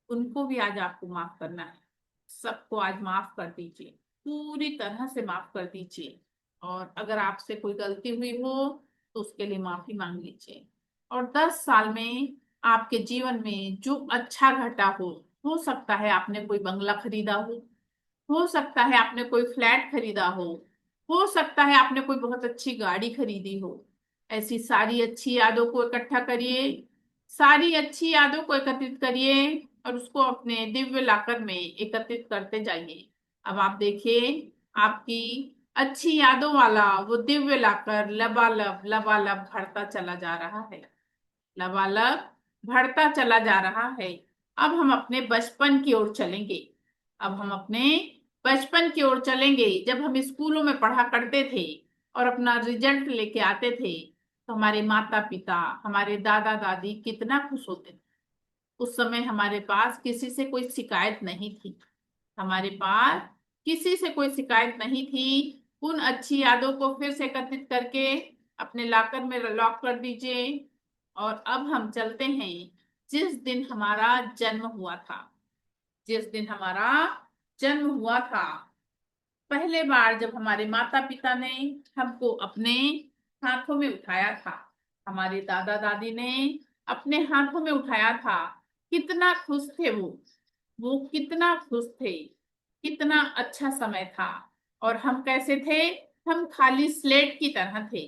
उनको भी आज आपको माफ करना है। सबको आज माफ कर दीजिए, पूरी तरह से माफ कर दीजिए। और अगर आपसे कोई गलती हुई हो तो उसके लिए माफी मांग लीजिए। और 10 साल में आपके जीवन में जो अच्छा घटा हो सकता है आपने कोई बंगला खरीदा हो सकता है आपने कोई फ्लैट खरीदा हो सकता है आपने कोई बहुत अच्छी गाड़ी खरीदी हो। ऐसी सारी अच्छी यादों को इकट्ठा करिए, सारी अच्छी यादों को एकत्रित करिए और उसको अपने दिव्य लाकर में एकत्रित करते जाइए। अब आप देखिए, आपकी अच्छी यादों वाला वो दिव्य लाकर लबालब लबालब भरता चला जा रहा है, लबालब बढ़ता चला जा रहा है। अब हम अपने बचपन की ओर चलेंगे। अब हम अपने बचपन की ओर चलेंगे, जब हम स्कूलों में पढ़ा करते थे और अपना रिजल्ट लेके आते थे तो हमारे माता पिता, हमारे दादा दादी कितना खुश होते थे। उस समय हमारे पास किसी से कोई शिकायत नहीं थी, हमारे पास किसी से कोई शिकायत नहीं थी। उन अच्छी यादों को फिर से एकत्रित करके अपने लॉकर में लॉक कर दीजिए। और अब हम चलते हैं जिस दिन हमारा जन्म हुआ था। जिस दिन हमारा जन्म हुआ था, पहले बार जब हमारे माता पिता ने हमको अपने हाथों में उठाया था, हमारे दादा दादी ने अपने हाथों में उठाया था, कितना खुश थे वो कितना खुश थे, कितना अच्छा समय था। और हम कैसे थे? हम खाली स्लेट की तरह थे,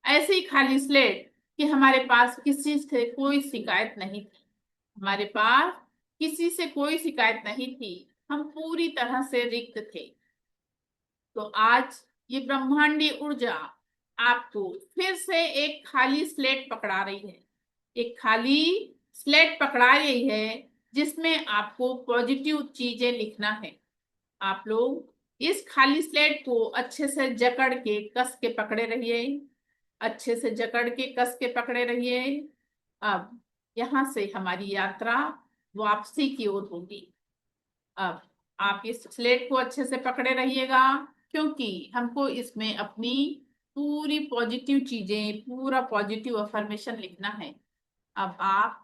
ऐसे ही खाली स्लेट कि हमारे पास किसी से कोई शिकायत नहीं थी, हमारे पास किसी से कोई शिकायत नहीं थी, हम पूरी तरह से रिक्त थे। तो आज ये ब्रह्मांडी ऊर्जा आपको फिर से एक खाली स्लेट पकड़ा रही है, एक खाली स्लेट पकड़ा रही है जिसमें आपको पॉजिटिव चीजें लिखना है। आप लोग इस खाली स्लेट को अच्छे से जकड़ के कस के पकड़े रहिए, अच्छे से जकड़ के कस के पकड़े रहिए। अब यहाँ से हमारी यात्रा वापसी की ओर होगी। अब आप इस स्लेट को अच्छे से पकड़े रहिएगा, क्योंकि हमको इसमें अपनी पूरी पॉजिटिव चीजें, पूरा पॉजिटिव अफर्मेशन लिखना है। अब आप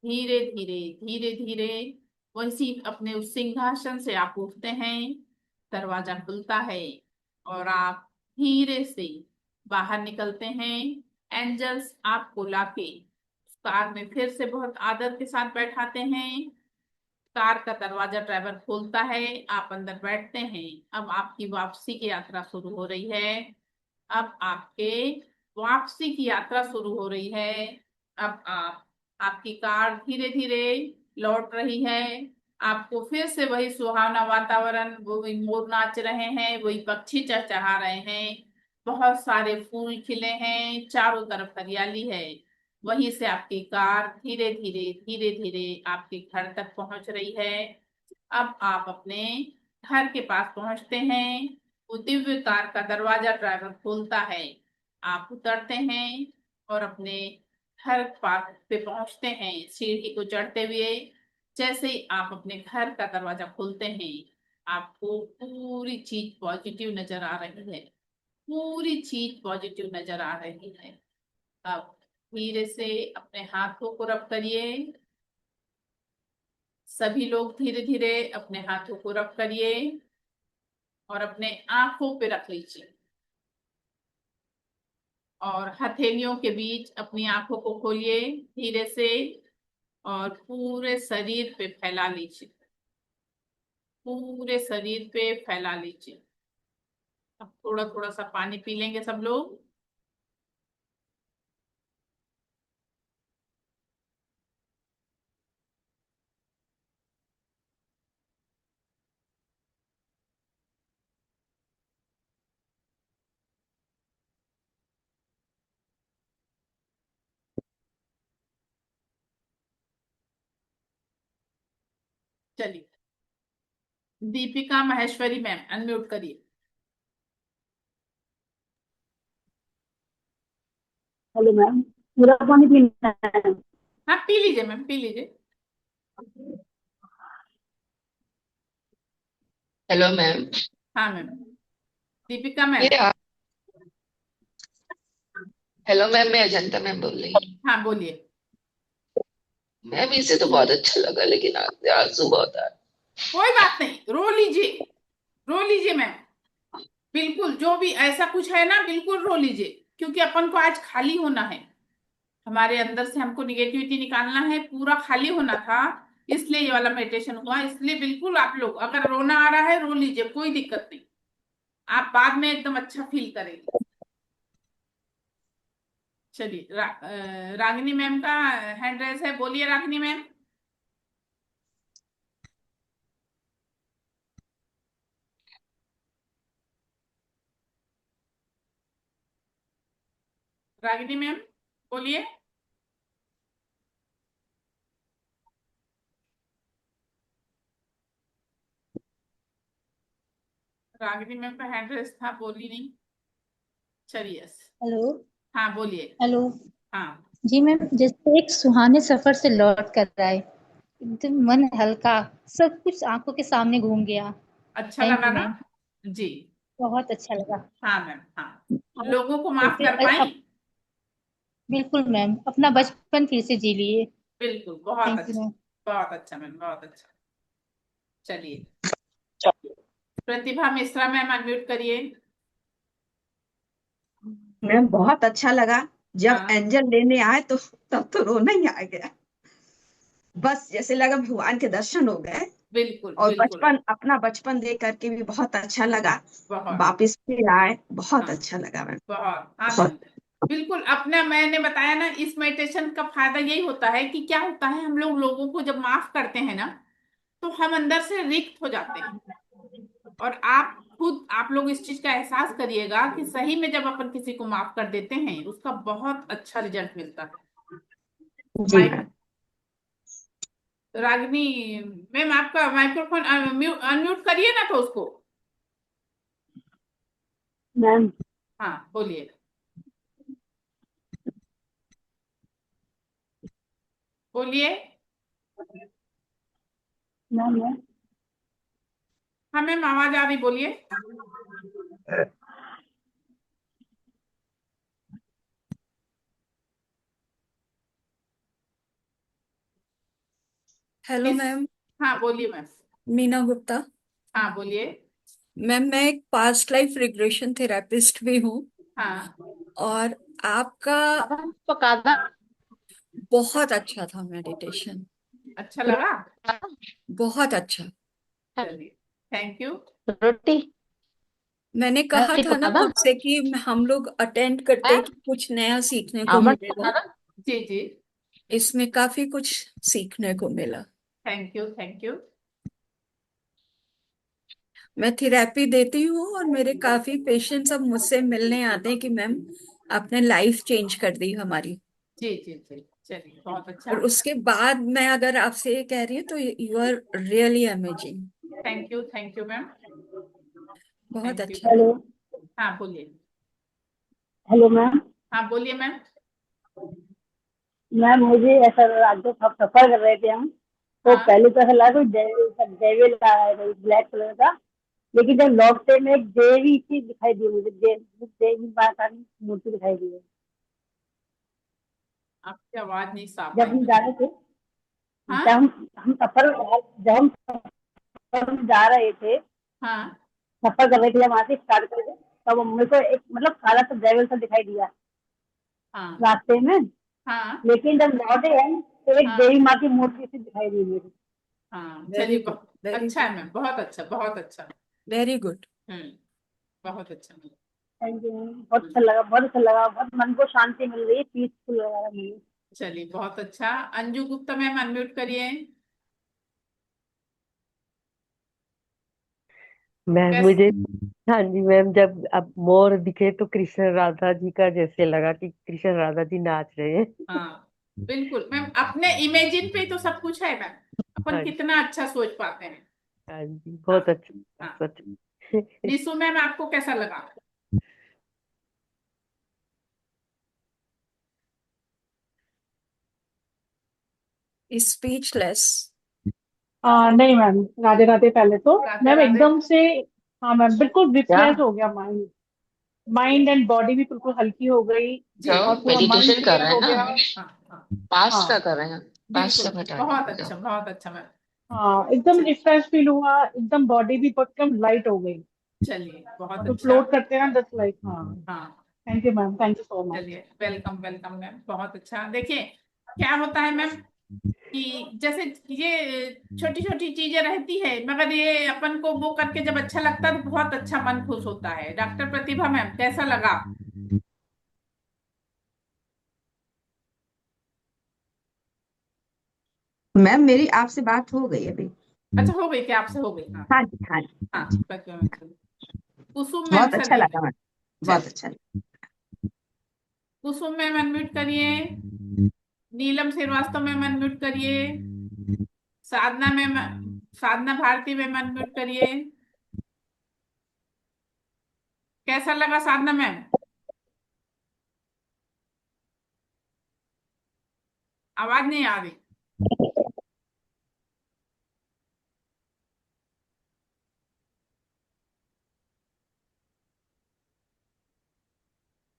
धीरे धीरे धीरे धीरे वैसी अपने उस सिंहासन से आप उठते हैं, दरवाजा खुलता है और आप धीरे से बाहर निकलते हैं। एंजल्स आपको लाके उस कार में फिर से बहुत आदर के साथ बैठाते हैं। कार का दरवाजा ड्राइवर खोलता है, आप अंदर बैठते हैं। अब आपकी वापसी की यात्रा शुरू हो रही है। अब आपके वापसी की यात्रा शुरू हो रही है। अब आपकी कार धीरे धीरे लौट रही है। आपको फिर से वही सुहावना वातावरण, वही मोर नाच रहे हैं, वही पक्षी चहचहा रहे हैं, बहुत सारे फूल खिले हैं, चारों तरफ हरियाली है। वहीं से आपकी कार धीरे धीरे धीरे धीरे आपके घर तक पहुंच रही है। अब आप अपने घर के पास पहुंचते हैं। वो दिव्य कार का दरवाजा ड्राइवर खोलता है, आप उतरते हैं और अपने घर पास पे पहुंचते हैं सीढ़ी को चढ़ते हुए। जैसे ही आप अपने घर का दरवाजा खोलते हैं, आपको पूरी चीज पॉजिटिव नजर आ रही है, पूरी चीज पॉजिटिव नजर आ रही है। अब धीरे से अपने हाथों को रब करिए। सभी लोग धीरे धीरे अपने हाथों को रब करिए और अपने आंखों पे रख लीजिए और हथेलियों के बीच अपनी आंखों को खोलिए धीरे से और पूरे शरीर पे फैला लीजिए, पूरे शरीर पे फैला लीजिए। अब थोड़ा थोड़ा सा पानी पी लेंगे सब लोग। चलिए, दीपिका महेश्वरी मैम अनम्यूट करिए। हेलो मैम, पूरा पानी पीना है? हाँ पी लीजिए मैम, पी लीजिए। Hello ma'am. हाँ मैम। दीपिका मैम। ये हेलो मैम, मैं अजंता मैम बोल रही हूँ। हाँ बोलिए। मैम इसे तो बहुत अच्छा लगा, लेकिन आज आंसू बहुत आ कोई बात नहीं, रो लीजिए, रो लीजिए मैम। बिल्कुल, जो भी ऐसा कुछ है ना, बिल्कुल रो लीजिए, क्योंकि अपन को आज खाली होना है। हमारे अंदर से हमको निगेटिविटी निकालना है, पूरा खाली होना था। इसलिए ये वाला मेडिटेशन हुआ। इसलिए बिल्कुल आप लोग अगर रोना आ रहा है रो लीजिए, कोई दिक्कत नहीं। आप बाद में एकदम अच्छा फील करेंगे। चलिए, रागिनी मैम का हैंड रेस है, बोलिए रागिनी मैम। रागिनी मैम बोलिए। रागिनी मैम का हैंड रेस था, बोली नहीं। चलिए। हेलो। हाँ बोलिए। हेलो। हाँ। जी मैम, जैसे एक सुहाने सफर से लौट कर आए, एकदम मन हल्का, सब कुछ आंखों के सामने घूम गया। अच्छा थैंक लगा यू ना? मैम, जी। बहुत अच्छा लगा। हाँ मैम, हाँ। आप लोगों को माफ जैसे कर पाई। बिल्कुल मैम, अपना बचपन फिर से जी लिए। बिल्कुल, बहुत थैंक यू अच्छा। मैम। बहुत अच्छा मैम, बहुत अच्छा। चलिए, प्रतिभा मिश्रा मैम अनम्यूट करिए। मैम बहुत अच्छा लगा। जब हाँ। एंजल लेने आए तो तब तो रोना ही आ गया। बस जैसे लगा भगवान के दर्शन हो गए। बिल्कुल और बिल्कुल। अपना बचपन देख करके भी बहुत अच्छा लगा। बहुत। वापिस फिर आए, बहुत हाँ। अच्छा लगा मैम। बहुत, हाँ मैम। बहुत। बिल्कुल, अपना मैंने बताया ना, इस मेडिटेशन का फायदा यही होता है कि क्या होता है, हम लोग लोगों को जब माफ करते हैं ना, तो हम अंदर से रिक्त हो जाते हैं। और आप खुद, आप लोग इस चीज का एहसास करिएगा कि सही में जब अपन किसी को माफ कर देते हैं, उसका बहुत अच्छा रिजल्ट मिलता है। जी माइक। मैम। रागिनी मैम, आपका माइक्रोफोन अनम्यूट करिए ना तो उसको। मैम। हाँ बोलिए। बोलिए। Ma'am ma'am. हाँ मैम, आवाज आ रही, बोलिए। हेलो किस? मैम। हाँ बोलिए मैम। मीना गुप्ता। हाँ बोलिए। मैम मैं एक पास्ट लाइफ रिग्रेशन थेरेपिस्ट भी हूँ। हाँ। और आपका पकादा। बहुत अच्छा था मेडिटेशन, अच्छा लगा? बहुत अच्छा। चलिए, थैंक यू। रोटी। मैंने कहा रोटी था ना पकादा। खुद से कि हम लोग अटेंड करते है। हैं कि कुछ नया सीखने को आमंड मिलेगा। पकादा। जी जी। इसमें काफी कुछ सीखने को मिला। Thank you, thank you. मैं थेरेपी देती हूँ और मेरे काफी पेशेंट्स अब मुझसे मिलने आते हैं कि मैम आपने लाइफ चेंज कर दी हमारी। जी जी जी। चलिए, बहुत अच्छा। और उसके बाद मैं अगर आपसे ये कह रही हूँ तो you are really amazing. Thank you ma'am. बहुत थैंक यू। अच्छा हेलो। लगा। हाँ बोलिए। Hello ma'am. हाँ बोलिए मैम। मैम मुझे ऐसा लगा, जब हम सफर कर रहे थे हम, तो हाँ। पहले तो ऐसा लगा कोई डेविल आ रहा है, कोई ब्लैक कलर का। लेकिन जब लौटते में एक देवी सी दिखाई दी मुझे, देवी माता की मूर्ति दिखाई दी है। आपकी आवाज नहीं साफ जब आई हम जा मुझे। रहे थे, हाँ। जब हम सफर में जा रहे थे, हाँ। सफर कर रहे थे, जब वहां से स्टार्ट कर रहे थे, तब मेरे को एक मतलब काला सा डेविल सा दिखाई दिया हाँ। रास्ते में। हाँ। लेकिन जब लौटे हम तो एक हाँ। देवी माँ की मूर्ति सी दिखाई दी मुझे। हाँ। वेरी चलिए, गुड, वेरी अच्छा गुड, है मैम, बहुत अच्छा, बहुत अच्छा। Very good. हम्म। बहुत अच्छा मैम। Thank you. बहुत अच्छा लगा, बहुत अच्छा लगा, बहुत मन को शांति मिल रही है, पीसफुल लग रहा है मुझे। चलिए, बहुत अच्छा। अंजू गुप्ता मैम अनम्यूट करिए। Ma'am cash? मुझे, हाँ जी मैम, जब अब मोर दिखे तो कृष्ण राधा जी का जैसे लगा कि कृष्ण राधा जी नाच रहे हैं। हाँ बिल्कुल मैम, अपने इमेजिन पे तो सब कुछ है मैम। अपन हाँ जी। कितना अच्छा सोच पाते हैं। हाँ जी, हाँ। बहुत अच्छा हाँ। सच में। निशु मैम, आपको कैसा लगा? स्पीचलेस। नहीं मैम, राधे राधे। पहले तो राधे मैम राधे। एकदम से, हाँ मैम, बिल्कुल क्या रिफ्रेश हो गया माइंड। माइंड एंड बॉडी भी बिल्कुल हल्की हो गई जी और पूरा माइंड मेडिटेशन कर क्लियर रहे हैं हो ना, गया। हाँ हाँ पास्ट का हाँ कर रहे हैं, पास्ट बिल्कुल, सब हटा बहुत दीजिएगा। अच्छा, बहुत अच्छा मैम। हाँ, एकदम रिफ्रेश फील हुआ, एकदम बॉडी भी एकदम लाइट हो गई। चलिए बहुत तो अच्छा। फ्लोट करते हैं ना, जस्ट लाइक। हाँ, हाँ thank you ma'am, thank you so much. चलिए, वेलकम वेलकम मैम, बहुत अच्छा। देखिए क्या होता है मैम कि जैसे ये छोटी छोटी चीजें रहती है, मगर ये अपन को वो करके जब अच्छा लगता है तो बहुत अच्छा मन खुश होता है। डॉक्टर प्रतिभा मैम, कैसा लगा? मैम मेरी आपसे बात हो गई अभी। अच्छा, हो गई क्या आपसे? हो गई, हाँ। हाँ जी, हाँ जी, हाँ हाँ, जी। प्रतिभा मैम चलिए। कुसुम मैम, बहुत अच्छा सरयू लगा मैम। मैम, बहुत चलिए, अच्छा लगा। कुसुम मैम अनम्यूट करिए। नीलम श्रीवास्तव मैम अनम्यूट करिए। साधना मैम, साधना भारती मैम अनम्यूट करिए। कैसा लगा साधना मैम? आवाज नहीं आ रही।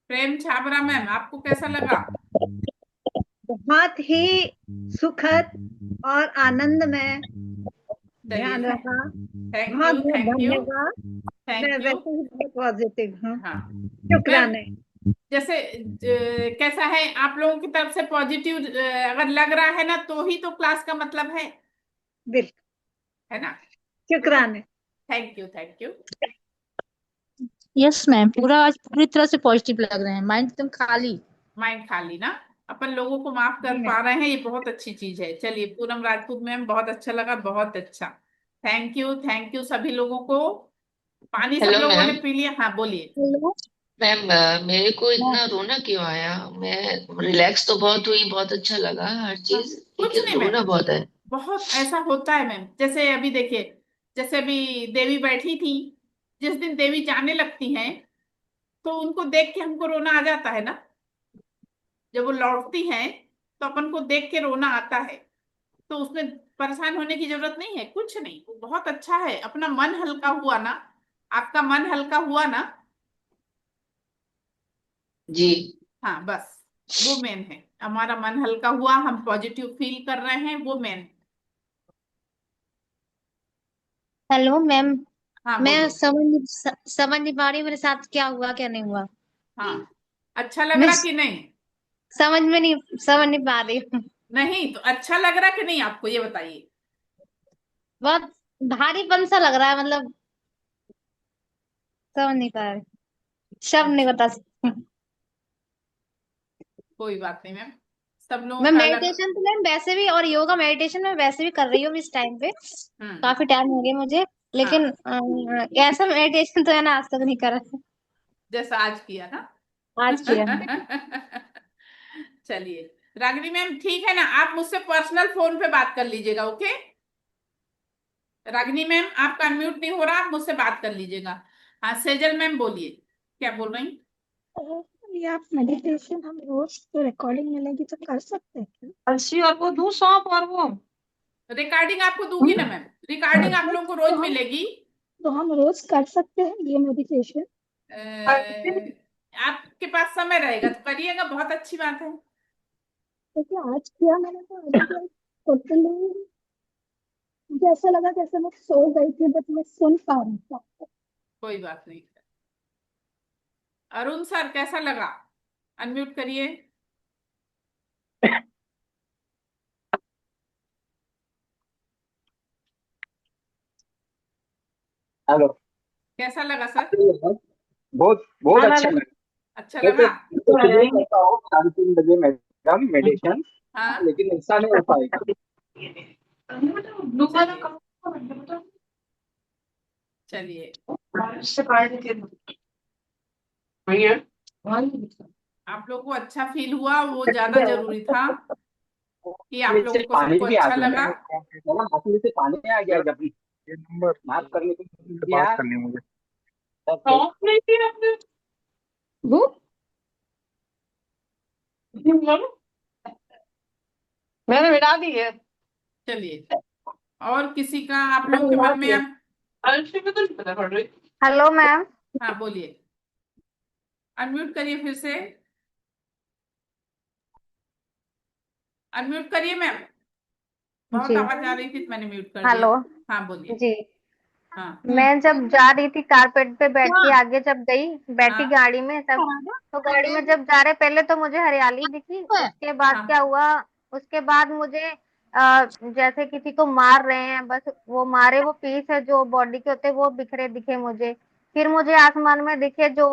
प्रेम छाबरा मैम, आपको कैसा लगा? बहुत ही सुखद और आनंदमय चलिए, ध्यान रहा। थैंक बहुत यू, बहुत थैंक यू, धन्यवाद। मैं थैंक यू। वैसे ही बहुत पॉजिटिव हूँ। हाँ मैम, शुक्राने। जैसे कैसा है आप लोगों की तरफ से पॉजिटिव अगर लग रहा है ना, तो ही तो क्लास का मतलब है बिल्कुल, है ना? शुक्राने। Thank you, thank you. Yes ma'am, पूरा आज पूरी तरह से पॉजिटिव लग रहे हैं, माइंड एकदम खाली। माइंड खाली ना? अपन लोगों को माफ कर जी मैम। पा रहे हैं, ये बहुत अच्छी चीज है। चलिए, पूनम राजपूत मैम, बहुत अच्छा लगा, बहुत अच्छा। थैंक यू सभी लोगों को। पानी सब हेलो लोगों ने मैम। पी लिया? हाँ बोलिए। हेलो मैम मेरे को इतना रोना क्यों आया? मैं रिलैक्स तो बहुत हुई, बहुत अच्छा लगा हर हाँ, चीज, कुछ लेकिन नहीं मैम, रोना बहुत है। बहुत ऐसा होता है मैम। जैसे अभी देखिए, जैसे अभी देवी बैठी थी, जिस दिन देवी जाने लगती हैं तो उनको देख के हमको रोना आ जाता है ना। जब वो लौटती हैं तो अपन को देख के रोना आता है। तो उसमें परेशान होने की जरूरत नहीं है, कुछ नहीं, वो बहुत अच्छा है। अपना मन हल्का हुआ ना, आपका मन हल्का हुआ ना। जी। हाँ बस, वो मेन है। हमारा मन हल्का हुआ, हम पॉजिटिव फील कर रहे हैं, वो मेन। Hello ma'am. हाँ मैं बोलिए। समझ नहीं पा रही मेरे साथ क्या हुआ क्या नहीं हुआ। हाँ, अच्छा लग मैं रहा कि नहीं? समझ नहीं पा रही हूँ। नहीं तो अच्छा लग रहा कि नहीं आपको, ये बताइए। बहुत भारीपन सा लग रहा है, मतलब समझ नहीं पा रही, शब्द नहीं अच्छा, बता सकती। कोई बात नहीं मैम, सब लोगों मैं का अलग। मेडिटेशन तो मैम वैसे भी, और योगा मेडिटेशन में वैसे भी कर रही हूँ इस टाइम पे। हम्म। काफी टाइम हो गया मुझे, लेकिन हाँ, ऐसा मेडिटेशन तो है ना, आज तक नहीं करा। जैसा आज किया ना। आज किया। चलिए, रागिनी मैम ठीक है ना, आप मुझसे पर्सनल फोन पे बात कर लीजिएगा, ओके? रागिनी मैम, आपका अनम्यूट नहीं हो रहा, आप मुझसे बात कर लीजिएगा। हाँ, सेजल मैम बोलिए, क्या बोल रही? ये आप मेडिटेशन हम रोज तो रिकॉर्डिंग मिलेगी तो कर सकते हैं क्या? अलसी और वो दूध सौंफ और वो। रिकॉर्डिंग आपको दूंगी ना मैम, रिकॉर्डिंग आप नहीं, लोगों को रोज तो हम मिलेगी। तो हम रोज कर सकते हैं ये मेडिटेशन? आपके पास समय रहेगा तो करिएगा, बहुत अच्छी बात है। क्योंकि आज किया मैंने तो अभी टोटली मुझे ऐसा लगा जैसे मैं सो गई थी, बट मैं सुन पा रही थी। कोई बात नहीं। अरुण सर, कैसा लगा? अनम्यूट करिए। हेलो। कैसा लगा सर? बहुत बहुत अच्छा लगा। अच्छा वैसे लगा। मैं तो सुबह करता हूँ 3:30 बजे मेरा मेडिटेशन, हाँ लेकिन ऐसा नहीं हो पाएगा। चलिए, आप लोग को अच्छा फील हुआ, वो ज्यादा जरूरी था कि आप से लोगों को पानी सबको भी आ अच्छा गया, लगा। आंख में से पानी आ गया जब ये नंबर माफ करने को बात करनी मुझे। मैंने मिटा दी है। चलिए, और किसी का आप लोगों के मन में हेलो मैम। हाँ बोलिए, अनम्यूट करिए फिर से, अनम्यूट करिए मैम, बहुत जी आवाज आ रही थी तो मैंने म्यूट कर दिया। हेलो। हाँ बोलिए। जी हाँ मैं जब जा रही थी कारपेट पे बैठ के आगे जब गई बैठी हाँ गाड़ी में तब तो गाड़ी में जब जा रहे पहले तो मुझे हरियाली दिखी। उसके बाद हाँ क्या हुआ, उसके बाद मुझे जैसे किसी को मार रहे हैं, बस वो मारे वो पीस है जो बॉडी के होते वो बिखरे दिखे मुझे। फिर मुझे आसमान में दिखे जो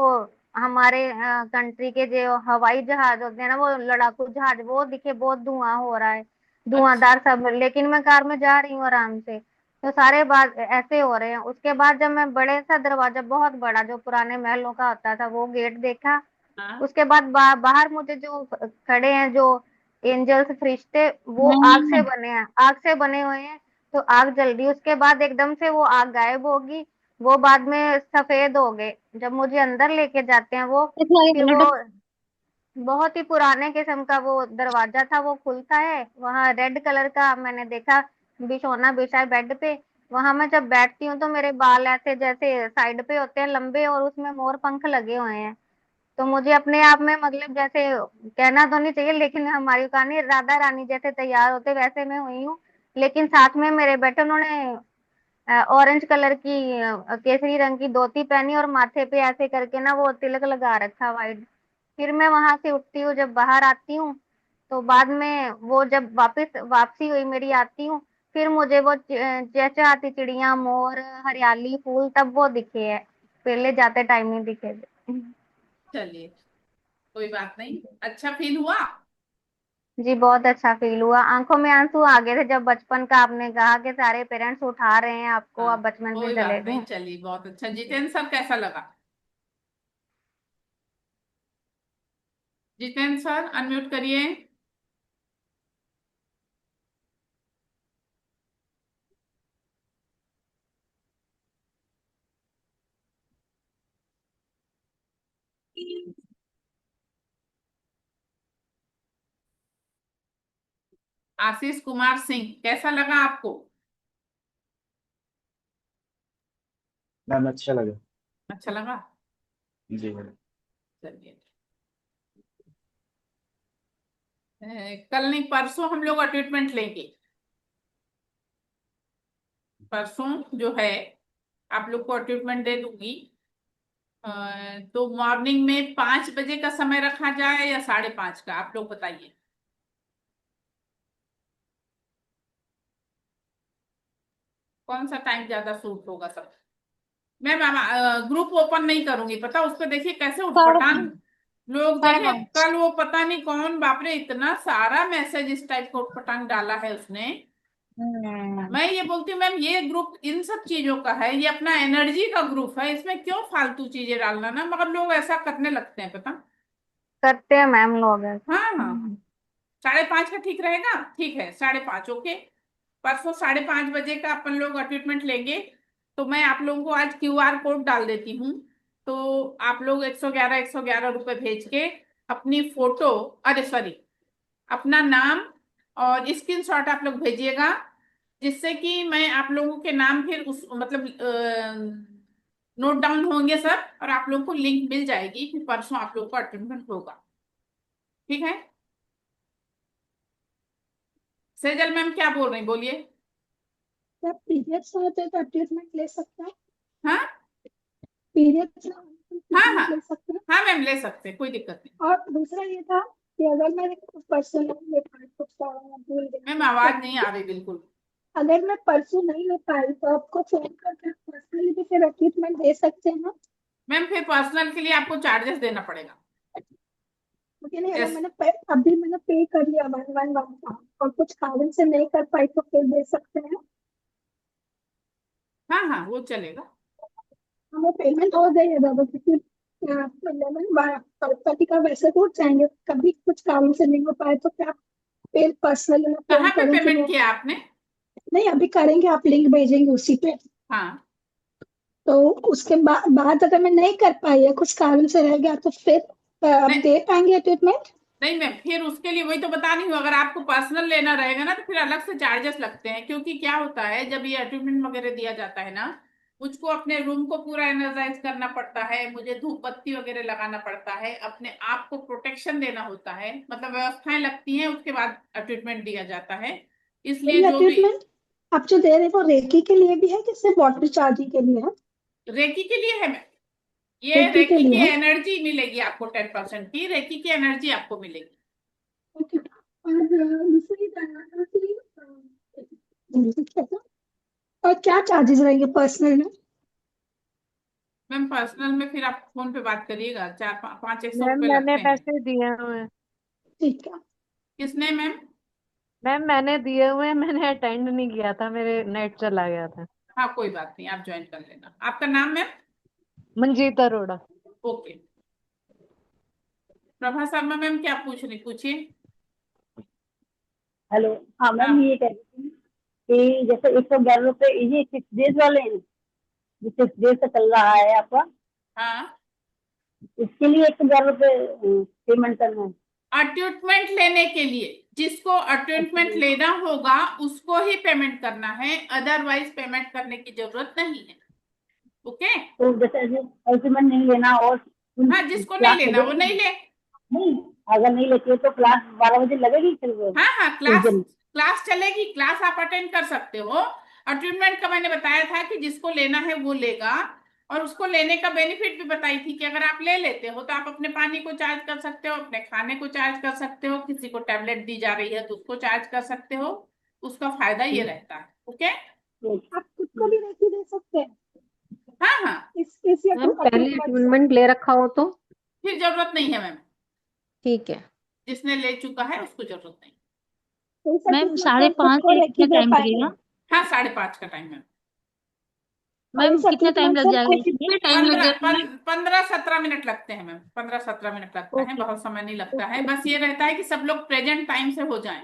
हमारे कंट्री के जो हवाई जहाज होते हैं ना, वो लड़ाकू जहाज वो दिखे, बहुत धुआं हो रहा है, अच्छा धुआंधार सब। लेकिन मैं कार में जा रही हूँ आराम से, तो सारे बात ऐसे हो रहे हैं। उसके बाद जब मैं बड़े सा दरवाजा बहुत बड़ा जो पुराने महलों का होता था वो गेट देखा। हाँ उसके बाद बाहर मुझे जो खड़े हैं जो एंजल्स फरिश्ते वो आग से बने हैं, आग से बने हुए हैं। तो आग जल रही, उसके बाद एकदम से वो आग गायब होगी, वो बाद में सफेद हो गए। जब मुझे अंदर लेके जाते हैं वो, फिर वो बहुत ही पुराने किस्म का वो दरवाजा था, वो खुलता है। वहां रेड कलर का मैंने देखा बिछौना बिछा है बेड पे। वहां मैं जब बैठती हूँ तो मेरे बाल ऐसे जैसे साइड पे होते हैं लंबे, और उसमें मोर पंख लगे हुए हैं। तो मुझे अपने आप में मतलब जैसे कहना तो नहीं चाहिए, लेकिन हमारी कहानी राधा रानी जैसे तैयार होते वैसे मैं हुई हूँ। लेकिन साथ में मेरे बेटे उन्होंने ऑरेंज कलर की केसरी रंग की धोती पहनी और माथे पे ऐसे करके ना वो तिलक लगा रखा व्हाइट। फिर मैं वहां से उठती हूँ, जब बाहर आती हूँ तो बाद में वो जब वापसी हुई मेरी आती हूँ, फिर मुझे वो चहचहाती चिड़िया मोर हरियाली फूल तब वो दिखे है, पहले जाते टाइम नहीं दिखे थे। चलिए कोई बात नहीं, अच्छा फील हुआ। जी बहुत अच्छा फील हुआ, आंखों में आंसू आ गए थे जब बचपन का आपने कहा कि सारे पेरेंट्स उठा रहे हैं आपको, हाँ आप बचपन में कोई चले बात नहीं, गए। चलिए बहुत अच्छा। जितेंद्र सर कैसा लगा? जितेंद्र सर अनम्यूट करिए। आशीष कुमार सिंह कैसा लगा आपको? मैम अच्छा लगा। अच्छा लगा, जी मैम। चलिए। कल नहीं परसों हम लोग ट्रीटमेंट लेंगे। परसों जो है आप लोग को ट्रीटमेंट दे दूंगी। अ, तो मॉर्निंग में 5 बजे का समय रखा जाए या 5:30 का, आप लोग बताइए। कौन सा टाइम ज्यादा सूट होगा सब? मैं ग्रुप ओपन नहीं करूंगी, पता उस पर देखिए कैसे उटपटांग लोग देखे। कल वो पता नहीं कौन, बाप रे इतना सारा मैसेज इस टाइप का उटपटांग डाला है उसने। मैं ये बोलती हूँ मैम ये ग्रुप इन सब चीजों का है, ये अपना एनर्जी का ग्रुप है, इसमें क्यों फालतू चीजें डालना ना, मगर लोग ऐसा करने लगते हैं पता। करते हैं मैम लोग ऐसे। हाँ हाँ हाँ, 5:30 का ठीक रहेगा, ठीक है 5:30 ओके। परसों 5:30 बजे का अपन लोग ट्रीटमेंट लेंगे। तो मैं आप लोगों को आज QR कोड डाल देती हूँ। तो आप लोग 111 भेज के अपनी फोटो, अरे सॉरी, अपना नाम और स्क्रीनशॉट आप लोग भेजिएगा, जिससे कि मैं आप लोगों के नाम फिर उस मतलब नोट डाउन होंगे सब, और आप लोगों को लिंक मिल जाएगी, फिर परसों आप लोग को अटेंडमेंट होगा। ठीक है? सेजल मैम क्या बोल रही, बोलिए। क्या पीरियड्स होते हैं तो ट्रीटमेंट ले सकते हैं? हाँ पीरियड्स हाँ ट्रीटमेंट हाँ ले सकते हैं? हाँ मैम ले सकते हैं, कोई दिक्कत नहीं। और दूसरा ये था कि अगर मैं परसों नहीं ले पाई कुछ कारण भूल गई मैम आवाज नहीं आ रही बिल्कुल। अगर मैं परसों नहीं ले पाई तो आपको फोन करके पर्सनली भी फिर ट्रीटमेंट दे सकते हैं? मैम फिर पर्सनल के लिए आपको चार्जेस देना पड़ेगा। मुझे नहीं अगर यस, अभी मैंने पे कर लिया 111 का और कुछ कारण से नहीं कर पाई तो फिर दे सकते हैं? हाँ हाँ वो चलेगा। हमें पेमेंट हो गई है दादा, क्योंकि 11 का वैसे तो जाएंगे, कभी कुछ कारण से नहीं हो पाए तो क्या फिर पर्सनली मैं फोन कहाँ पे करूँ कि पेमेंट किया आपने? नहीं अभी करेंगे, आप लिंक भेजेंगे उसी पे। हाँ तो उसके बाद अगर मैं नहीं कर पाई या कुछ कारण से रह गया तो फिर आप नहीं दे पाएंगे ट्रीटमेंट? नहीं मैम, फिर उसके लिए वही तो बता रही हूँ, अगर आपको पर्सनल लेना रहेगा ना तो फिर अलग से चार्जेस लगते हैं, क्योंकि क्या होता है जब ये ट्रीटमेंट वगैरह दिया जाता है ना, मुझको अपने रूम को पूरा एनर्जाइज करना पड़ता है, मुझे धूप बत्ती वगैरह लगाना पड़ता है, अपने आप को प्रोटेक्शन देना होता है, मतलब व्यवस्थाएं लगती हैं, उसके बाद ट्रीटमेंट दिया जाता है। इसलिए ये जो भी ट्रीटमेंट आप जो दे रहे हैं वो रेकी के लिए भी है कि सिर्फ वाटर चार्जिंग के लिए है? रेकी के लिए है मैम, ये रेकी के रेकी की लिए है। एनर्जी मिलेगी आपको, 10% की रेकी की एनर्जी आपको मिलेगी। ओके। और दूसरी और क्या चार्जेस रहेंगे पर्सनल में? मैम पर्सनल में फिर आप फोन पे बात करिएगा, 500 मैम रुपये मैंने लगते हैं। पैसे दिए हुए हैं। ठीक है। किसने मैम? मैम मैंने दिए हुए हैं, मैंने अटेंड नहीं किया था, मेरे नेट चला गया था। हाँ कोई बात नहीं, आप ज्वाइन कर लेना। आपका नाम ma'am? Manjeet Arora. Okay. Prabha Sharma ma'am, क्या पूछ रही, पूछिए। हेलो। हाँ मैम, ये कह रही थी कि जैसे 111 रुपये ये 6 डेज वाले हैं, जो 6 डेज से चल रहा है आपका, हाँ, इसके लिए 111 रुपये पेमेंट करना है? ट्रीटमेंट लेने के लिए जिसको ट्रीटमेंट लेना होगा उसको ही पेमेंट करना है, अदरवाइज पेमेंट करने की जरूरत नहीं है। ओके। तो जैसे अल्टीमेट नहीं लेना और हाँ, जिसको नहीं क्लास लेना वो लगेगी? नहीं ले। नहीं, अगर नहीं लेती हो तो क्लास 12 बजे लगेगी फिर वो हाँ हाँ, उस दिन? क्लास चलेगी, क्लास आप अटेंड कर सकते हो। और ट्रीटमेंट का मैंने बताया था कि जिसको लेना है वो लेगा, और उसको लेने का बेनिफिट भी बताई थी कि अगर आप ले लेते हो तो आप अपने पानी को चार्ज कर सकते हो, अपने खाने को चार्ज कर सकते हो, किसी को टैबलेट दी जा रही है तो उसको चार्ज कर सकते हो, उसका फायदा ये रहता है। ओके। आप खुद को भी रेकी दे सकते हैं हाँ हाँ, इस या मैम तो पहले ट्रीटमेंट ले रखा हो तो फिर जरूरत नहीं है मैम, ठीक है। जिसने ले चुका है उसको जरूरत नहीं। मैम 5:30 से कितना टाइम लगेगा? हाँ 5:30 का टाइम है मैम कितना टाइम लग जाएगा इसमें? टाइम लग जाएगा? 15-17 मिनट लगते हैं मैम, 15-17 मिनट लगता है, बहुत समय नहीं लगता है, बस ये रहता है कि सब लोग प्रेजेंट टाइम से हो जाएं।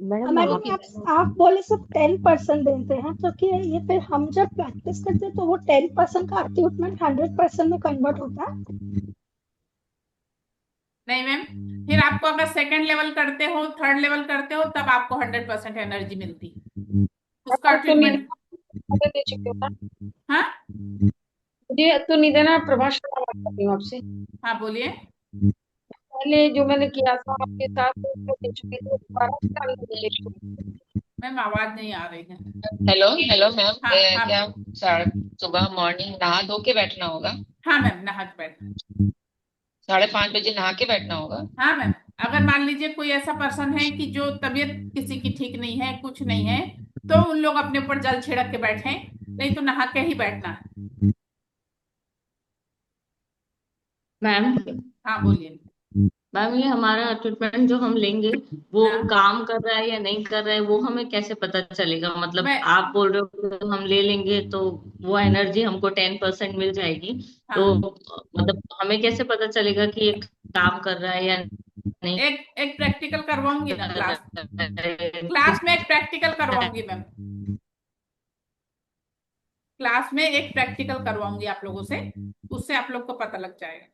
मैडम आप बोले सिर्फ 10% देते हैं, तो क्या ये फिर हम जब प्रैक्टिस करते हैं तो वो 10% का ट्रीटमेंट 100% में कन्वर्ट होता है? नहीं मैम, फिर आपको अगर सेकंड लेवल करते हो, थर्ड लेवल करते हो, तब आपको 100% एनर्जी मिलती है उसका ट्रीटमेंट। दे चुके हो ना? हाँ मुझे तो नहीं देना, प्रभा शर्मा बात कर रही हूँ आपसे। हाँ बोलिए। पहले जो मैंने किया था आपके साथ वो दे चुकी थी, दोबारा से डालने के लिए चुकी। मैम आवाज नहीं आ रही है। हेलो हेलो मैम, हाँ हाँ क्या सुबह मॉर्निंग नहा धो के बैठना होगा? हाँ मैम, नहा के बैठना। 5:30 बजे नहा के बैठना होगा? हाँ मैम, अगर मान लीजिए कोई ऐसा पर्सन है कि जो तबीयत किसी की ठीक नहीं है, कुछ नहीं है, तो उन लोग अपने ऊपर जल छिड़क के बैठे, नहीं तो नहा के ही बैठना है। मैम हाँ बोलिए। मैम ये हमारा ट्रीटमेंट जो हम लेंगे वो हाँ। काम कर रहा है या नहीं कर रहा है, वो हमें कैसे पता चलेगा? मतलब मैं आप बोल रहे हो कि हम ले लेंगे तो वो एनर्जी हमको 10% मिल जाएगी, तो हाँ, मतलब हमें कैसे पता चलेगा कि ये काम कर रहा है या नहीं एक प्रैक्टिकल करवाऊंगी ना, कर क्लास रहा है? क्लास में एक प्रैक्टिकल करवाऊंगी मैम, क्लास में एक प्रैक्टिकल करवाऊंगी आप लोगों से, उससे आप लोग को पता लग जाएगा।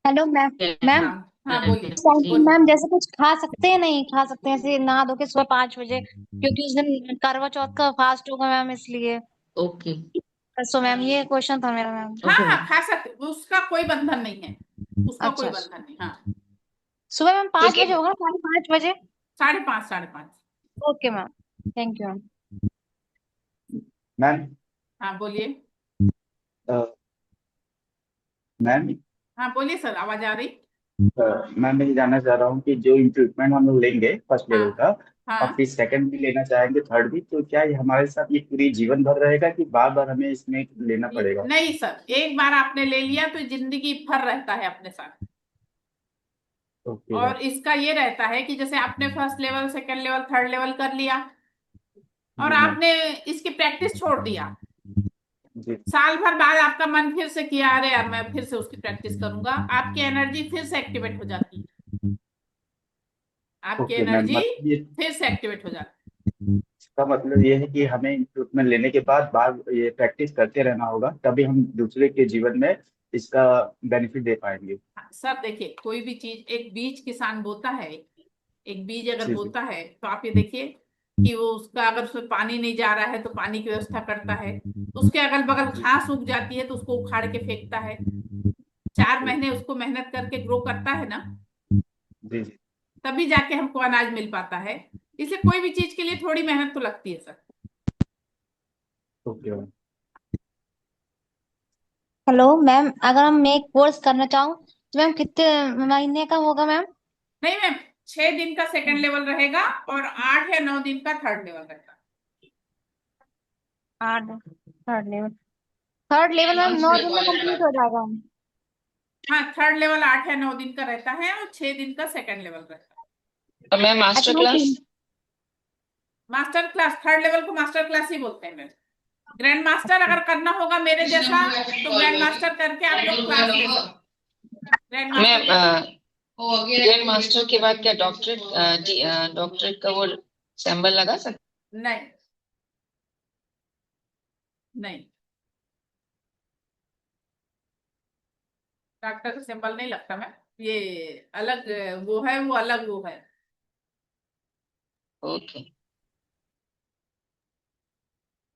Hello ma'am. मैम हाँ हाँ बोलिए। मैम जैसे कुछ खा सकते हैं नहीं खा सकते हैं, ऐसे नहा धो के सुबह 5 बजे, क्योंकि उस दिन करवा चौथ का फास्ट होगा मैम, इसलिए। ओके सो मैम ये क्वेश्चन था मेरा मैम। हाँ हाँ खा सकते, उसका कोई बंधन नहीं है, उसका कोई अच्छा। बंधन नहीं। हाँ सुबह मैम 5 बजे होगा, 5:30 बजे? 5:30। Okay ma'am, thank you ma'am. Ma'am हाँ बोलिए। मैम हाँ बोलिए सर, आवाज आ रही? मैं ये जानना चाह रहा हूँ कि जो ट्रीटमेंट हम लोग लेंगे फर्स्ट लेवल का, हाँ और फिर सेकंड भी लेना चाहेंगे, थर्ड भी, तो क्या ये हमारे साथ ये पूरी जीवन भर रहेगा कि बार बार हमें इसमें लेना पड़ेगा? नहीं सर, एक बार आपने ले लिया तो जिंदगी भर रहता है अपने साथ। ओके और इसका ये रहता है कि जैसे आपने first level, second level, third level कर लिया और आपने इसकी प्रैक्टिस छोड़ दिया, जी साल भर बाद आपका मन फिर से किया, अरे यार मैं फिर से उसकी प्रैक्टिस करूंगा, आपकी एनर्जी फिर से एक्टिवेट हो जाती है, आपकी ओके मैम, एनर्जी मतलब ये फिर से एक्टिवेट हो जाती है। इसका मतलब ये है कि हमें ट्रीटमेंट लेने के बाद बार ये प्रैक्टिस करते रहना होगा, तभी हम दूसरे के जीवन में इसका बेनिफिट दे पाएंगे। सर देखिए, कोई भी चीज, एक बीज किसान बोता है, एक बीज अगर जी जी। बोता है तो आप ये देखिए कि वो उसका, अगर उसमें पानी नहीं जा रहा है तो पानी की व्यवस्था करता है, उसके अगल बगल घास उग जाती है तो उसको उखाड़ के फेंकता है, 4 महीने उसको मेहनत करके ग्रो करता है ना, जी जी। तभी जाके हमको अनाज मिल पाता है। इसलिए कोई भी चीज के लिए थोड़ी मेहनत तो लगती है sir. Okay ma'am. Hello ma'am, अगर हम एक कोर्स करना चाहूँ तो मैम कितने महीने का होगा मैम? नहीं मैम, 6 दिन का सेकंड लेवल रहेगा और 8 या 9 दिन का थर्ड लेवल रहेगा। 8 third level. Third level ma'am 9 दिन में कंप्लीट हो जाएगा? हाँ, थर्ड लेवल 8 या 9 दिन का रहता है और 6 दिन का सेकंड लेवल रहता है। और मैम अच्छा master class? Master class, third level को मास्टर क्लास ही बोलते हैं मैम। ग्रैंड मास्टर अगर करना होगा मेरे जैसा तो ग्रैंड मास्टर करके आप लोग क्लास ले सकते। Grand master ma'am grand master के बाद क्या डॉक्टरेट, डॉक्टरेट का वो सैंबल लगा सकते? नहीं, नहीं, डॉक्टर का सिंबल नहीं लगता मैम, ये अलग वो है, वो अलग वो है। ओके।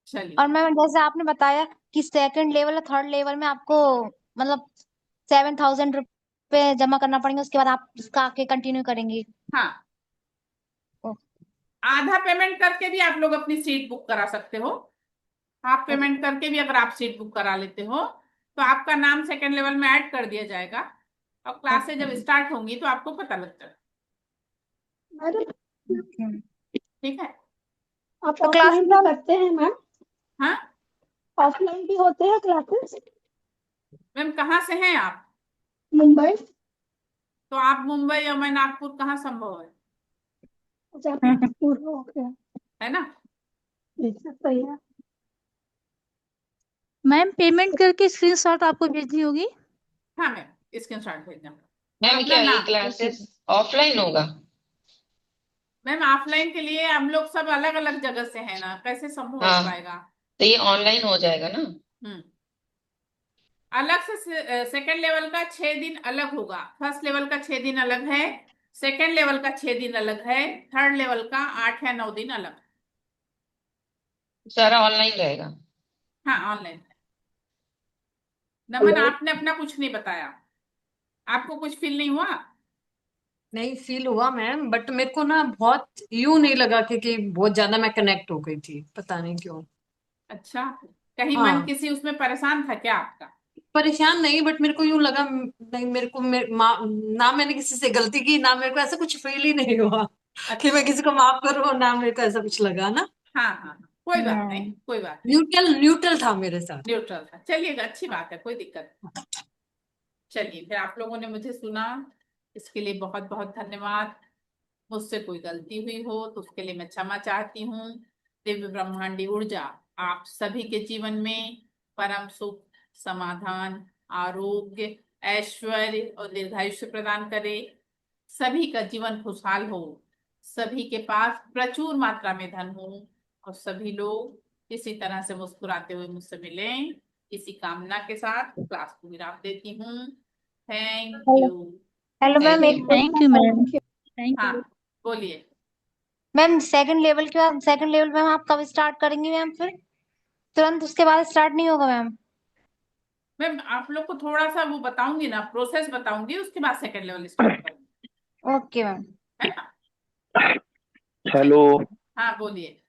चलिए। और मैम जैसे आपने बताया कि सेकंड लेवल और थर्ड लेवल में आपको मतलब 7,000 रुपये जमा करना पड़ेंगे, उसके बाद आप इसका आगे कंटिन्यू करेंगे? हाँ, आधा पेमेंट करके भी आप लोग अपनी सीट बुक करा सकते हो। हाफ पेमेंट करके भी अगर आप सीट बुक करा लेते हो तो आपका नाम सेकंड लेवल में ऐड कर दिया जाएगा और क्लासेस जब स्टार्ट होंगी तो आपको पता लग जाएगा। मैडम ठीक है। आप तो क्लास ऑफलाइन भी करते हैं मैम? हाँ ऑफलाइन भी होते हैं क्लासेस? मैम, कहाँ से हैं आप? मुंबई। तो आप मुंबई या मैं नागपुर, कहाँ संभव है? अच्छा, आप नागपुर हो, ओके। है ना? सही है। मैम पेमेंट करके स्क्रीनशॉट आपको भेजनी होगी? हाँ मैम, स्क्रीनशॉट भेजना और मैम अपना क्या ये नाम। क्लासेस ऑफलाइन होगा? मैम ऑफलाइन के लिए हम लोग सब अलग अलग जगह से हैं ना, कैसे संभव हो हाँ, पाएगा? तो ये ऑनलाइन हो जाएगा ना? हम्म। अलग से सेकंड लेवल का 6 दिन अलग होगा, फर्स्ट लेवल का 6 दिन अलग है, सेकंड लेवल का 6 दिन अलग है, थर्ड लेवल का 8 या 9 दिन अलग। सारा ऑनलाइन रहेगा? हाँ, ऑनलाइन। नमन, आपने अपना कुछ नहीं बताया, आपको कुछ फील नहीं हुआ? नहीं फील हुआ मैम, बट मेरे को ना बहुत यूं नहीं लगा कि बहुत ज्यादा मैं कनेक्ट हो गई थी, पता नहीं क्यों। अच्छा, कहीं मन हाँ, किसी उसमें परेशान था क्या आपका? परेशान नहीं, बट मेरे को यूं लगा नहीं, ना मैंने किसी से गलती की, ना मेरे को ऐसा कुछ फील ही नहीं हुआ कि मैं अच्छा। किसी को माफ करूं, ना मेरे को ऐसा कुछ लगा ना। हाँ हाँ हाँ, कोई बात नहीं, कोई बात नहीं। न्यूट्रल न्यूट्रल था मेरे साथ। न्यूट्रल था, चलिएगा, अच्छी बात है, कोई दिक्कत नहीं। चलिए, फिर आप लोगों ने मुझे सुना, इसके लिए बहुत बहुत धन्यवाद। मुझसे कोई गलती हुई हो तो उसके लिए मैं क्षमा चाहती हूँ। दिव्य ब्रह्मांडी ऊर्जा आप सभी के जीवन में परम सुख, समाधान, आरोग्य, ऐश्वर्य और दीर्घायुष्य प्रदान करे। सभी का जीवन खुशहाल हो, सभी के पास प्रचुर मात्रा में धन हो और सभी लोग इसी तरह से मुस्कुराते हुए मुझसे मिलें। इसी कामना के साथ क्लास को विराम देती हूँ। Thank hello. You. Hello ma'am, एक थैंक यू मैम। थैंक हाँ, यू बोलिए। मैम। सेकंड लेवल के बाद, सेकंड लेवल मैम आप कब स्टार्ट करेंगी मैम? फिर तुरंत उसके बाद स्टार्ट नहीं होगा मैम? मैम आप लोग को थोड़ा सा वो बताऊंगी ना, प्रोसेस बताऊंगी, उसके बाद सेकंड लेवल स्टार्ट करूंगी। Okay ma'am. है ना? हेलो हाँ, बोलिए।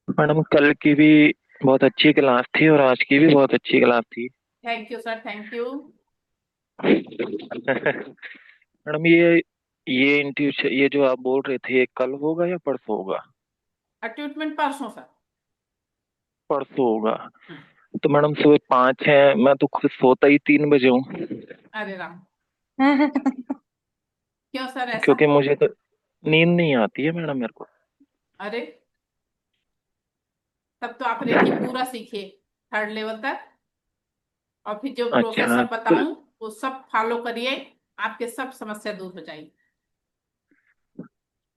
मैडम, कल की भी बहुत अच्छी क्लास थी और आज की भी बहुत अच्छी क्लास थी। Thank you sir, thank you. Madam ये इंट्यूशन, ये जो आप बोल रहे थे, ये कल होगा या परसों होगा? ट्रीटमेंट परसों सर। परसों होगा। तो मैडम सुबह 5 है, मैं तो खुद सोता ही 3 बजे हूँ। अरे राम, क्यों सर ऐसा? क्योंकि मुझे तो नींद नहीं आती है मैडम मेरे को। अरे, तब तो आप रेकी पूरा सीखिए थर्ड लेवल तक, और फिर जो प्रोसेस अच्छा सब तो बताऊं वो सब फॉलो करिए, आपके सब समस्या दूर हो जाएगी।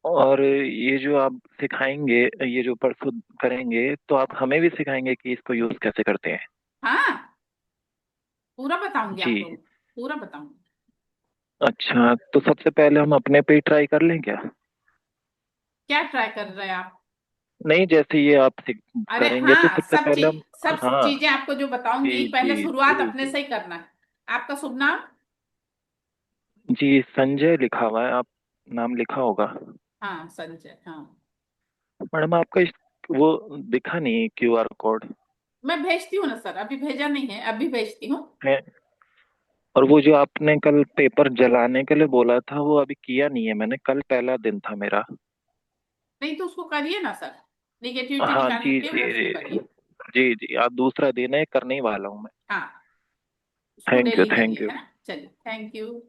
और ये जो आप सिखाएंगे, ये जो परसों करेंगे, तो आप हमें भी सिखाएंगे कि इसको यूज कैसे करते हैं? हाँ, पूरा बताऊंगी जी। आपको, पूरा बताऊंगी। अच्छा, तो सबसे पहले हम अपने पे ही ट्राई कर लें क्या? क्या ट्राई कर रहे हैं आप? नहीं, जैसे ये आप अरे करेंगे तो हाँ, सबसे पहले हम। सब हाँ। चीजें आपको जो बताऊंगी, जी पहले जी शुरुआत जी अपने जी। से ही करना है। आपका शुभ नाम? जी, संजय लिखा हुआ है, आप नाम लिखा होगा। हाँ, संजय, हाँ। मैडम आपका वो दिखा नहीं क्यूआर कोड मैं भेजती हूँ ना सर, अभी भेजा नहीं है, अभी भेजती हूँ। है। और वो जो आपने कल पेपर जलाने के लिए बोला था वो अभी किया नहीं है मैंने, कल पहला दिन था मेरा। नहीं तो उसको करिए ना सर, निगेटिविटी हाँ निकालने जी के लिए जी उसको जी। करिए। जी जी, आज दूसरा दिन है, करने ही वाला हूँ मैं। हाँ, उसको थैंक यू डेली थैंक करिए, यू। है ना। चलिए, थैंक यू।